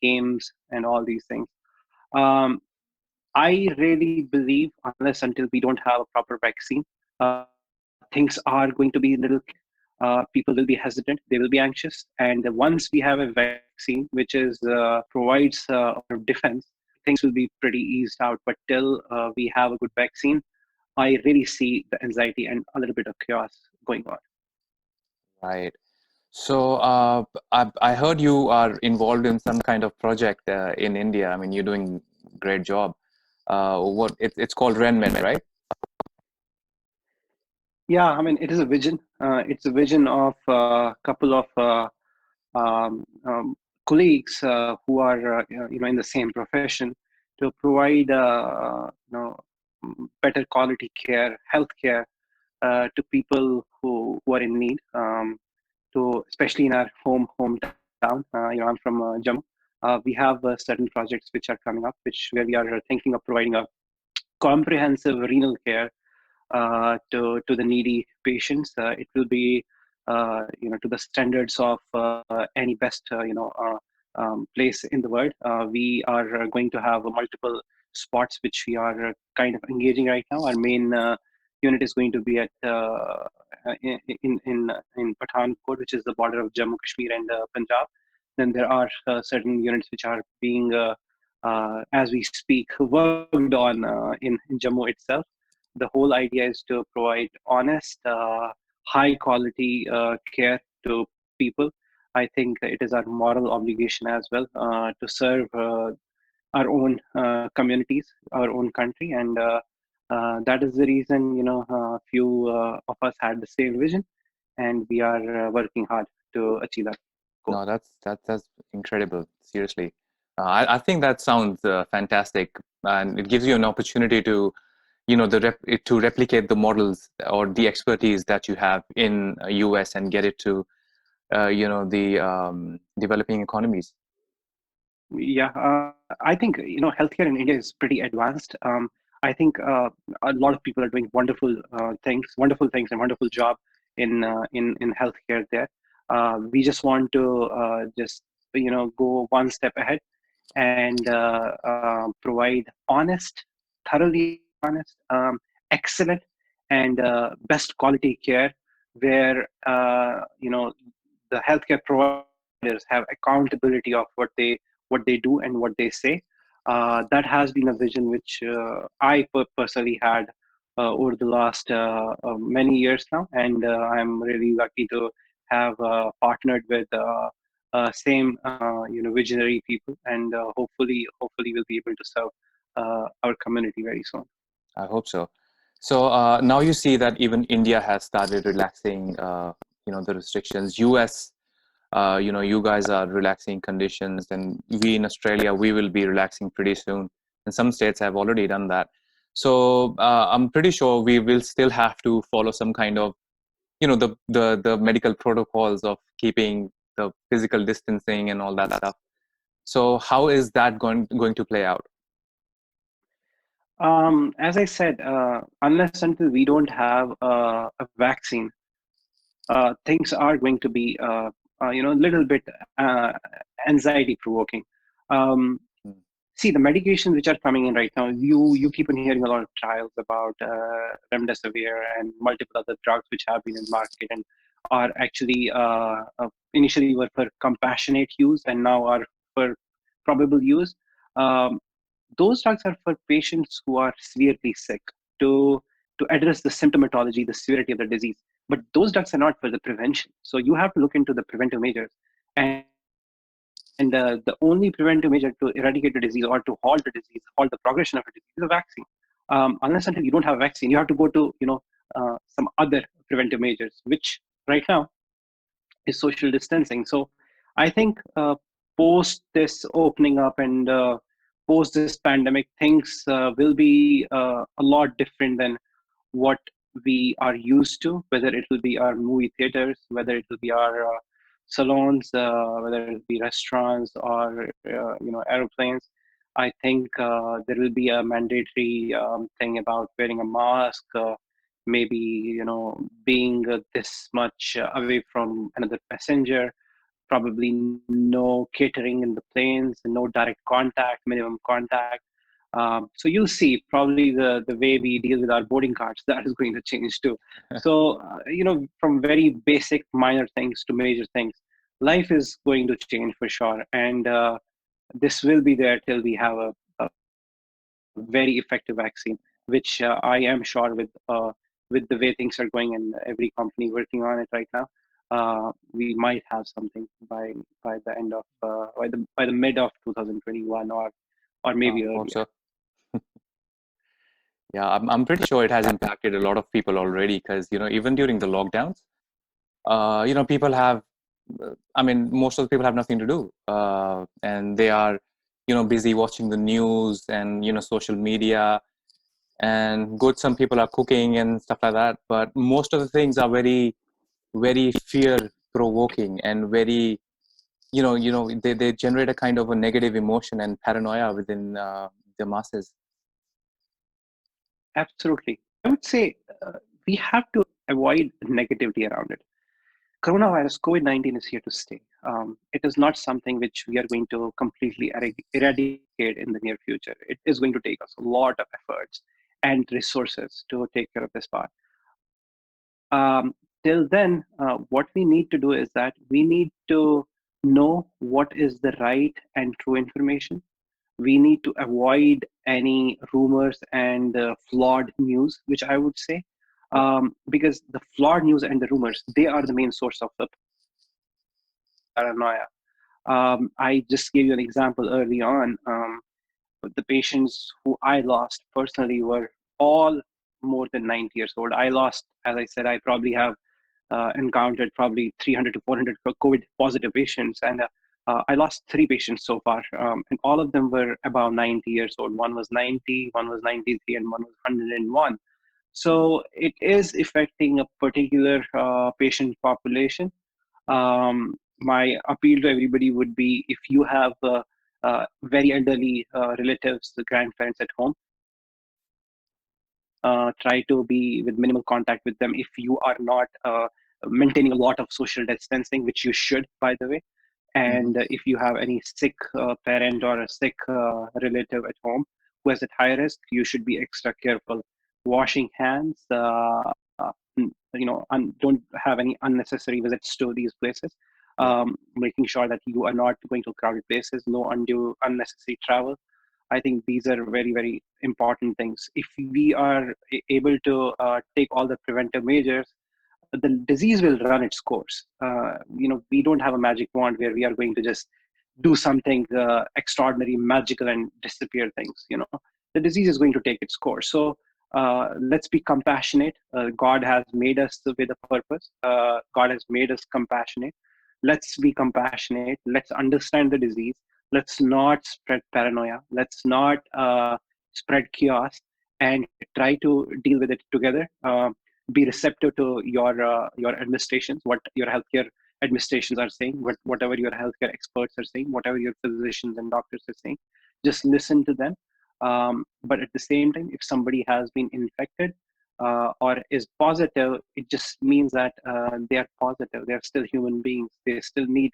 S2: games, and all these things. Um, I really believe, unless until we don't have a proper vaccine, things are going to be little. People will be hesitant. They will be anxious, and once we have a vaccine, which is provides a defense, things will be pretty eased out. But till we have a good vaccine, I really see the anxiety and a little bit of chaos going on.
S1: Right. So I heard you are involved in some kind of project in India. I mean, you're doing great job. It's called Renmen, right?
S2: Yeah, I mean, it is a vision. It's a vision of a couple of colleagues who are in the same profession to provide better quality care, health care to people who are in need. To especially in our hometown. I'm from Jammu. We have certain projects which are coming up, which where we are thinking of providing a comprehensive renal care to the needy patients. It will be to the standards of any best place in the world. We are going to have multiple spots which we are kind of engaging right now. Our main unit is going to be at in Pathankot, which is the border of Jammu Kashmir and Punjab. Then there are certain units which are being as we speak, worked on in Jammu itself. The whole idea is to provide honest, high quality care to people. I think it is our moral obligation as well to serve our own communities, our own country, and that is the reason few of us had the same vision, and we are working hard to achieve that goal.
S1: No, that's incredible. Seriously, I think that sounds fantastic, and it gives you an opportunity to, to replicate the models or the expertise that you have in US and get it to, the developing economies.
S2: Yeah, I think healthcare in India is pretty advanced. I think a lot of people are doing wonderful things and wonderful job in healthcare there. We just want to just go one step ahead and provide honest, thoroughly honest, excellent, and best quality care, where the healthcare providers have accountability of what they do and what they say. That has been a vision which I personally had over the last many years now, and I'm really lucky to have partnered with same visionary people, and hopefully we'll be able to serve our community very soon.
S1: I hope so. So now you see that even India has started relaxing, the restrictions. US, you guys are relaxing conditions, and we in Australia, we will be relaxing pretty soon. And some states have already done that. So I'm pretty sure we will still have to follow some kind of, the medical protocols of keeping the physical distancing and all that stuff. So how is that going to play out?
S2: As I said, unless until we don't have a vaccine, things are going to be a little bit anxiety provoking. Um,
S1: Mm.
S2: See, the medications which are coming in right now, you keep on hearing a lot of trials about remdesivir and multiple other drugs which have been in market and are actually initially were for compassionate use and now are for probable use. Um, those drugs are for patients who are severely sick, to to address the symptomatology, the severity of the disease. But those drugs are not for the prevention. So you have to look into the preventive measures. And the only preventive measure to eradicate the disease or to halt the disease, halt the progression of a disease, is a vaccine. Unless until you don't have a vaccine, you have to go to some other preventive measures, which right now is social distancing. So I think post this opening up and post this pandemic, things will be a lot different than what we are used to, whether it will be our movie theaters, whether it will be our salons, whether it be restaurants or aeroplanes. I think there will be a mandatory thing about wearing a mask, maybe being this much away from another passenger, probably no catering in the planes, no direct contact, minimum contact. So you'll see probably the way we deal with our boarding cards, that is going to change too. So from very basic minor things to major things, life is going to change for sure, and this will be there till we have a very effective vaccine, which I am sure with the way things are going and every company working on it right now, we might have something by the end of by the mid of 2021, or maybe
S1: Hope
S2: earlier.
S1: so. Yeah, I'm pretty sure it has impacted a lot of people already because, even during the lockdowns, people have, I mean, most of the people have nothing to do. And they are, busy watching the news and, social media. And good, some people are cooking and stuff like that. But most of the things are very, very fear provoking and very, they generate a kind of a negative emotion and paranoia within the masses.
S2: Absolutely. I would say we have to avoid negativity around it. Coronavirus, COVID-19 is here to stay. It is not something which we are going to completely eradicate in the near future. It is going to take us a lot of efforts and resources to take care of this part. Till then, what we need to do is that we need to know what is the right and true information. We need to avoid any rumors and flawed news, which I would say,
S1: Yep.
S2: because the flawed news and the rumors, they are the main source of the paranoia. I just gave you an example early on. The patients who I lost personally were all more than 90 years old. I lost, as I said, I probably have encountered probably 300 to 400 COVID positive patients, and I lost three patients so far, and all of them were about 90 years old. One was 90, one was 93, and one was 101. So it is affecting a particular patient population. My appeal to everybody would be, if you have very elderly relatives, the grandparents at home, try to be with minimal contact with them if you are not maintaining a lot of social distancing, which you should, by the way.
S1: Hmm.
S2: And if you have any sick parent or a sick relative at home who is at high risk, you should be extra careful. Washing hands, don't have any unnecessary visits to these places.
S1: Yeah.
S2: Making sure that you are not going to crowded places, no undue unnecessary travel. I think these are very, very important things. If we are able to take all the preventive measures, the disease will run its course. We don't have a magic wand where we are going to just do something extraordinary, magical, and disappear things. The disease is going to take its course. So let's be compassionate. God has made us with a purpose. God has made us compassionate. Let's be compassionate. Let's understand the disease. Let's not spread paranoia. Let's not spread chaos, and try to deal with it together. Be receptive to your administrations, what your healthcare administrations are saying, whatever your healthcare experts are saying, whatever your physicians and doctors are saying. Just listen to them. But at the same time, if somebody has been infected or is positive, it just means that they are positive. They are still human beings. They still need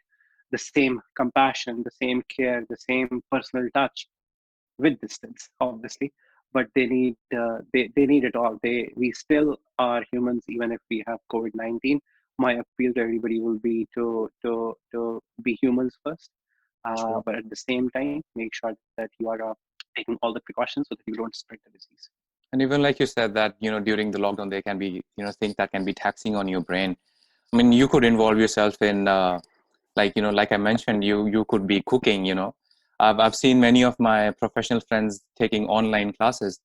S2: the same compassion, the same care, the same personal touch, with distance, obviously. But they need it all. We still are humans, even if we have COVID-19. My appeal to everybody will be to be humans first,
S1: Sure.
S2: but at the same time, make sure that you are taking all the precautions so that you don't spread the disease.
S1: And even like you said that, during the lockdown, there can be, things that can be taxing on your brain. I mean, you could involve yourself in, like I mentioned, you could be cooking, I've seen many of my professional friends taking online classes,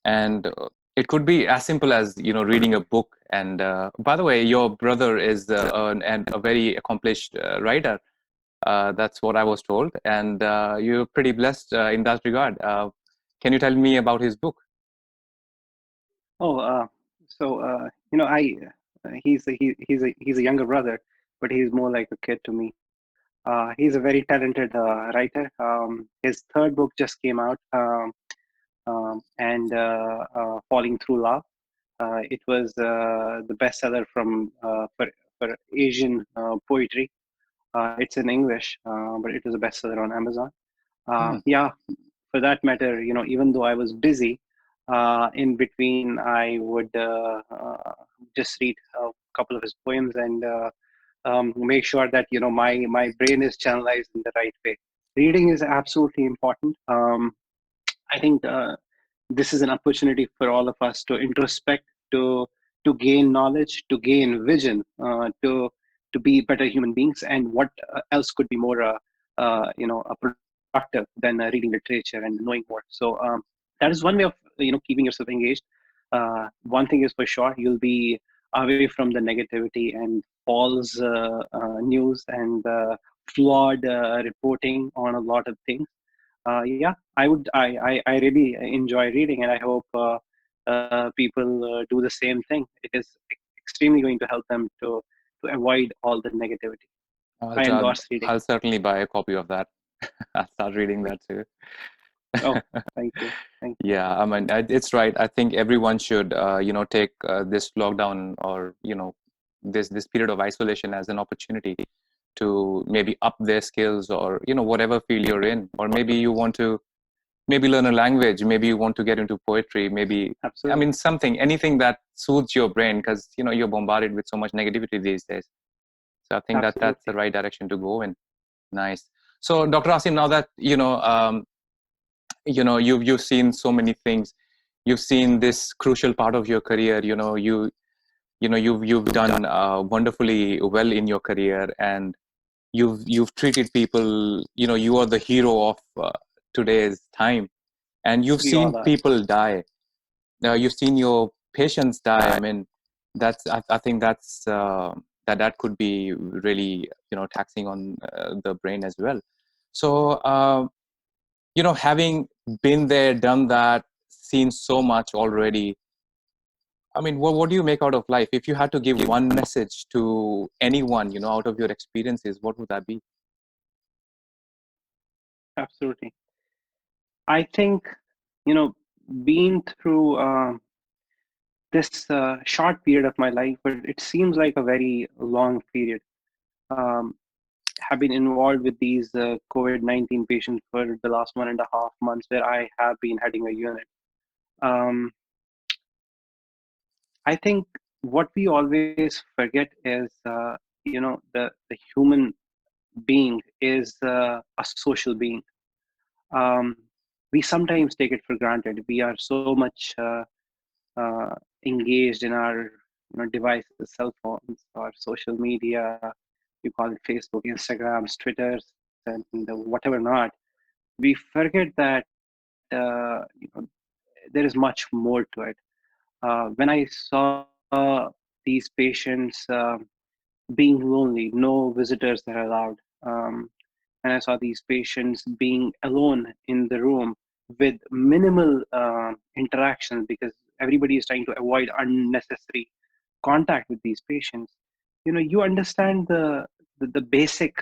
S1: and it could be as simple as, reading a book. And by the way, your brother is a very accomplished writer. That's what I was told. And you're pretty blessed in that regard. Can you tell me about his book?
S2: Oh, I he's a younger brother, but he's more like a kid to me. He's a very talented writer. His third book just came out, and Falling Through Love. It was the bestseller for Asian poetry. It's in English, but it was a bestseller on Amazon.
S1: Hmm.
S2: Yeah, for that matter, even though I was busy, in between I would just read a couple of his poems and make sure that my brain is channelized in the right way. Reading is absolutely important. I think this is an opportunity for all of us to introspect, to to gain knowledge, to gain vision, to be better human beings. And what else could be more productive than reading literature and knowing more? So that is one way of keeping yourself engaged. One thing is for sure, you'll be away from the negativity and false news and flawed reporting on a lot of things. Yeah, I really enjoy reading, and I hope people do the same thing. It is extremely going to help them to avoid all the negativity.
S1: I'll,
S2: I
S1: I'll,
S2: endorse reading.
S1: I'll certainly buy a copy of that. I'll start reading that too.
S2: Oh, thank you, thank you.
S1: Yeah, I mean, it's right. I think everyone should, take this lockdown, or, this period of isolation as an opportunity to maybe up their skills, or, whatever field you're in. Or maybe you want to maybe learn a language, maybe you want to get into poetry, maybe, I
S2: Absolutely,
S1: mean, anything that soothes your brain, because, you're bombarded with so much negativity these days. So I think that that's the
S2: absolutely.
S1: right direction to go in. Nice. So, Dr. Asim, now that, you've seen so many things, you've seen this crucial part of your career, you've done wonderfully well in your career, and you've treated people, you are the hero of today's time, and you've
S2: We all
S1: seen
S2: are.
S1: people die. You've seen your patients die. I mean, I think that could be really, taxing on the brain as well. So having been there, done that, seen so much already, I mean, what do you make out of life? If you had to give one message to anyone, out of your experiences, what would that be?
S2: Absolutely. I think you know being through this short period of my life, but it seems like a very long period. Um, have been involved with these COVID-19 patients for the last 1.5 months, where I have been heading a unit. Um, I think what we always forget is, the human being is a social being. Um, we sometimes take it for granted. We are so much engaged in our devices, cell phones, or social media. You call it Facebook, Instagrams, Twitters, and whatever not. We forget that there is much more to it. When I saw these patients being lonely, no visitors are allowed. And I saw these patients being alone in the room with minimal interactions, because everybody is trying to avoid unnecessary contact with these patients. You understand the basic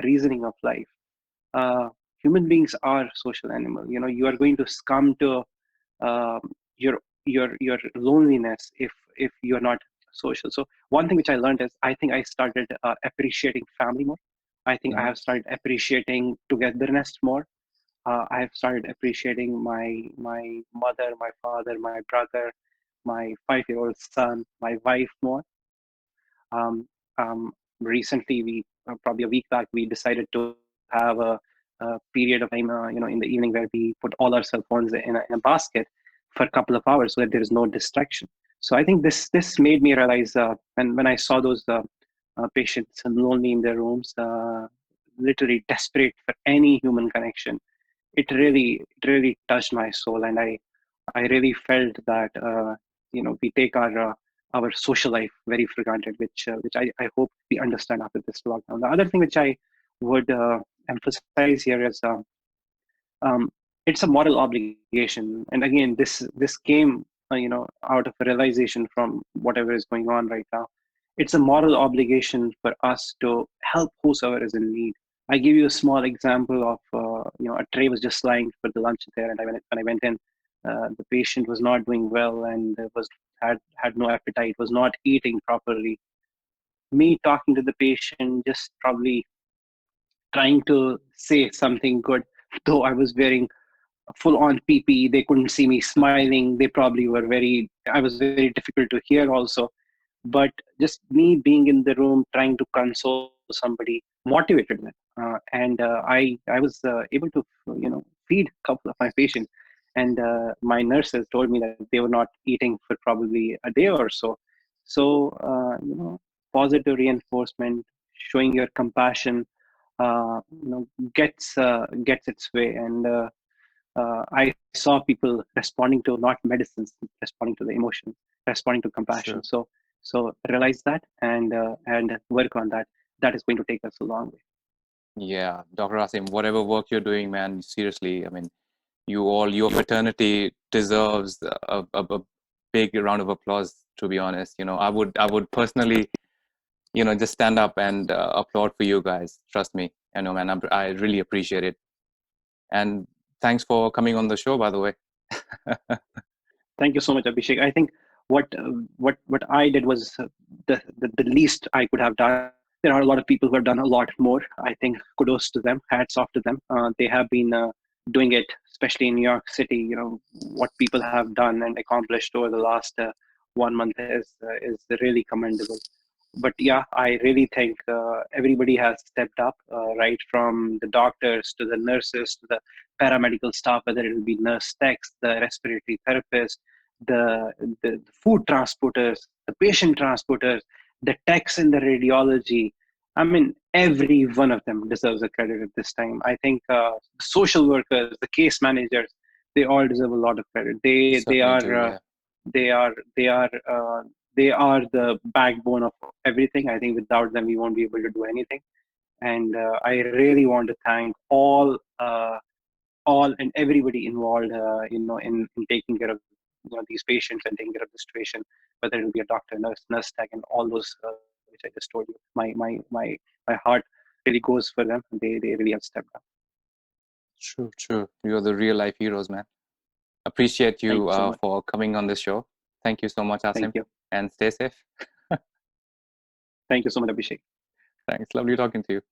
S2: reasoning of life. uh, Human beings are social animal. You are going to succumb to um, your loneliness if you're not social. So one thing which I learned is, I think I started appreciating family more. I think I
S1: Mhm.
S2: have started appreciating togetherness more. I have started appreciating my mother, my father, my brother, my 5-year-old son, my wife more. um, Recently, we probably a week back, we decided to have a period of time, in the evening, where we put all our cell phones in a basket for a couple of hours, so that there is no distraction. So I think this made me realize, when I saw those patients lonely in their rooms, literally desperate for any human connection, it really touched my soul. And I really felt that we take our social life very for granted, which I hope we understand after this lockdown. The other thing which I would emphasize here is, um, it's a moral obligation. And again, this came out of a realization from whatever is going on right now. It's a moral obligation for us to help whosoever is in need. I give you a small example of, a tray was just lying for the lunch there, and when I went in, the patient was not doing well, and had no appetite, was not eating properly. Me talking to the patient, just probably trying to say something good, though I was wearing full on PP. They couldn't see me smiling. They probably were I was very difficult to hear also. But just me being in the room trying to console somebody motivated them. And I was able to, feed a couple of my patients. And my nurses told me that they were not eating for probably a day or so. So, positive reinforcement, showing your compassion, gets its way. And I saw people responding to not medicines, responding to the emotion, responding to compassion.
S1: Sure.
S2: So realize that, and work on that. That is going to take us a long way.
S1: Yeah, Dr. Asim, whatever work you're doing, man, seriously, I mean, your fraternity deserves a big round of applause, to be honest. I would personally, just stand up and applaud for you guys. Trust me. Man, I really appreciate it. And thanks for coming on the show, by the way.
S2: Thank you so much, Abhishek. I think what I did was the least I could have done. There are a lot of people who have done a lot more. I think kudos to them, hats off to them. They have been doing it, especially in New York City. What people have done and accomplished over the last 1 month is really commendable. But yeah, I really think everybody has stepped up, right from the doctors to the nurses to the paramedical staff, whether it will be nurse techs, the respiratory therapists, the, the food transporters, the patient transporters, the techs in the radiology. I mean, every one of them deserves a credit at this time. I think social workers, the case managers, they all deserve a lot of credit.
S1: Certainly do, yeah.
S2: They are they are they are the backbone of everything. I think without them, we won't be able to do anything. And I really want to thank all and everybody involved, in taking care of these patients and taking care of the situation, whether it will be a doctor, nurse tech, and all those which I just told you. My heart really goes for them. They really have stepped up.
S1: True, true. You're the real life heroes, man. Appreciate
S2: Thank
S1: you
S2: you so much.
S1: for coming on this show. Thank you so much,
S2: Thank
S1: Asim,
S2: you.
S1: and stay safe.
S2: Thank you so much, Abhishek.
S1: Thanks. Lovely talking to you.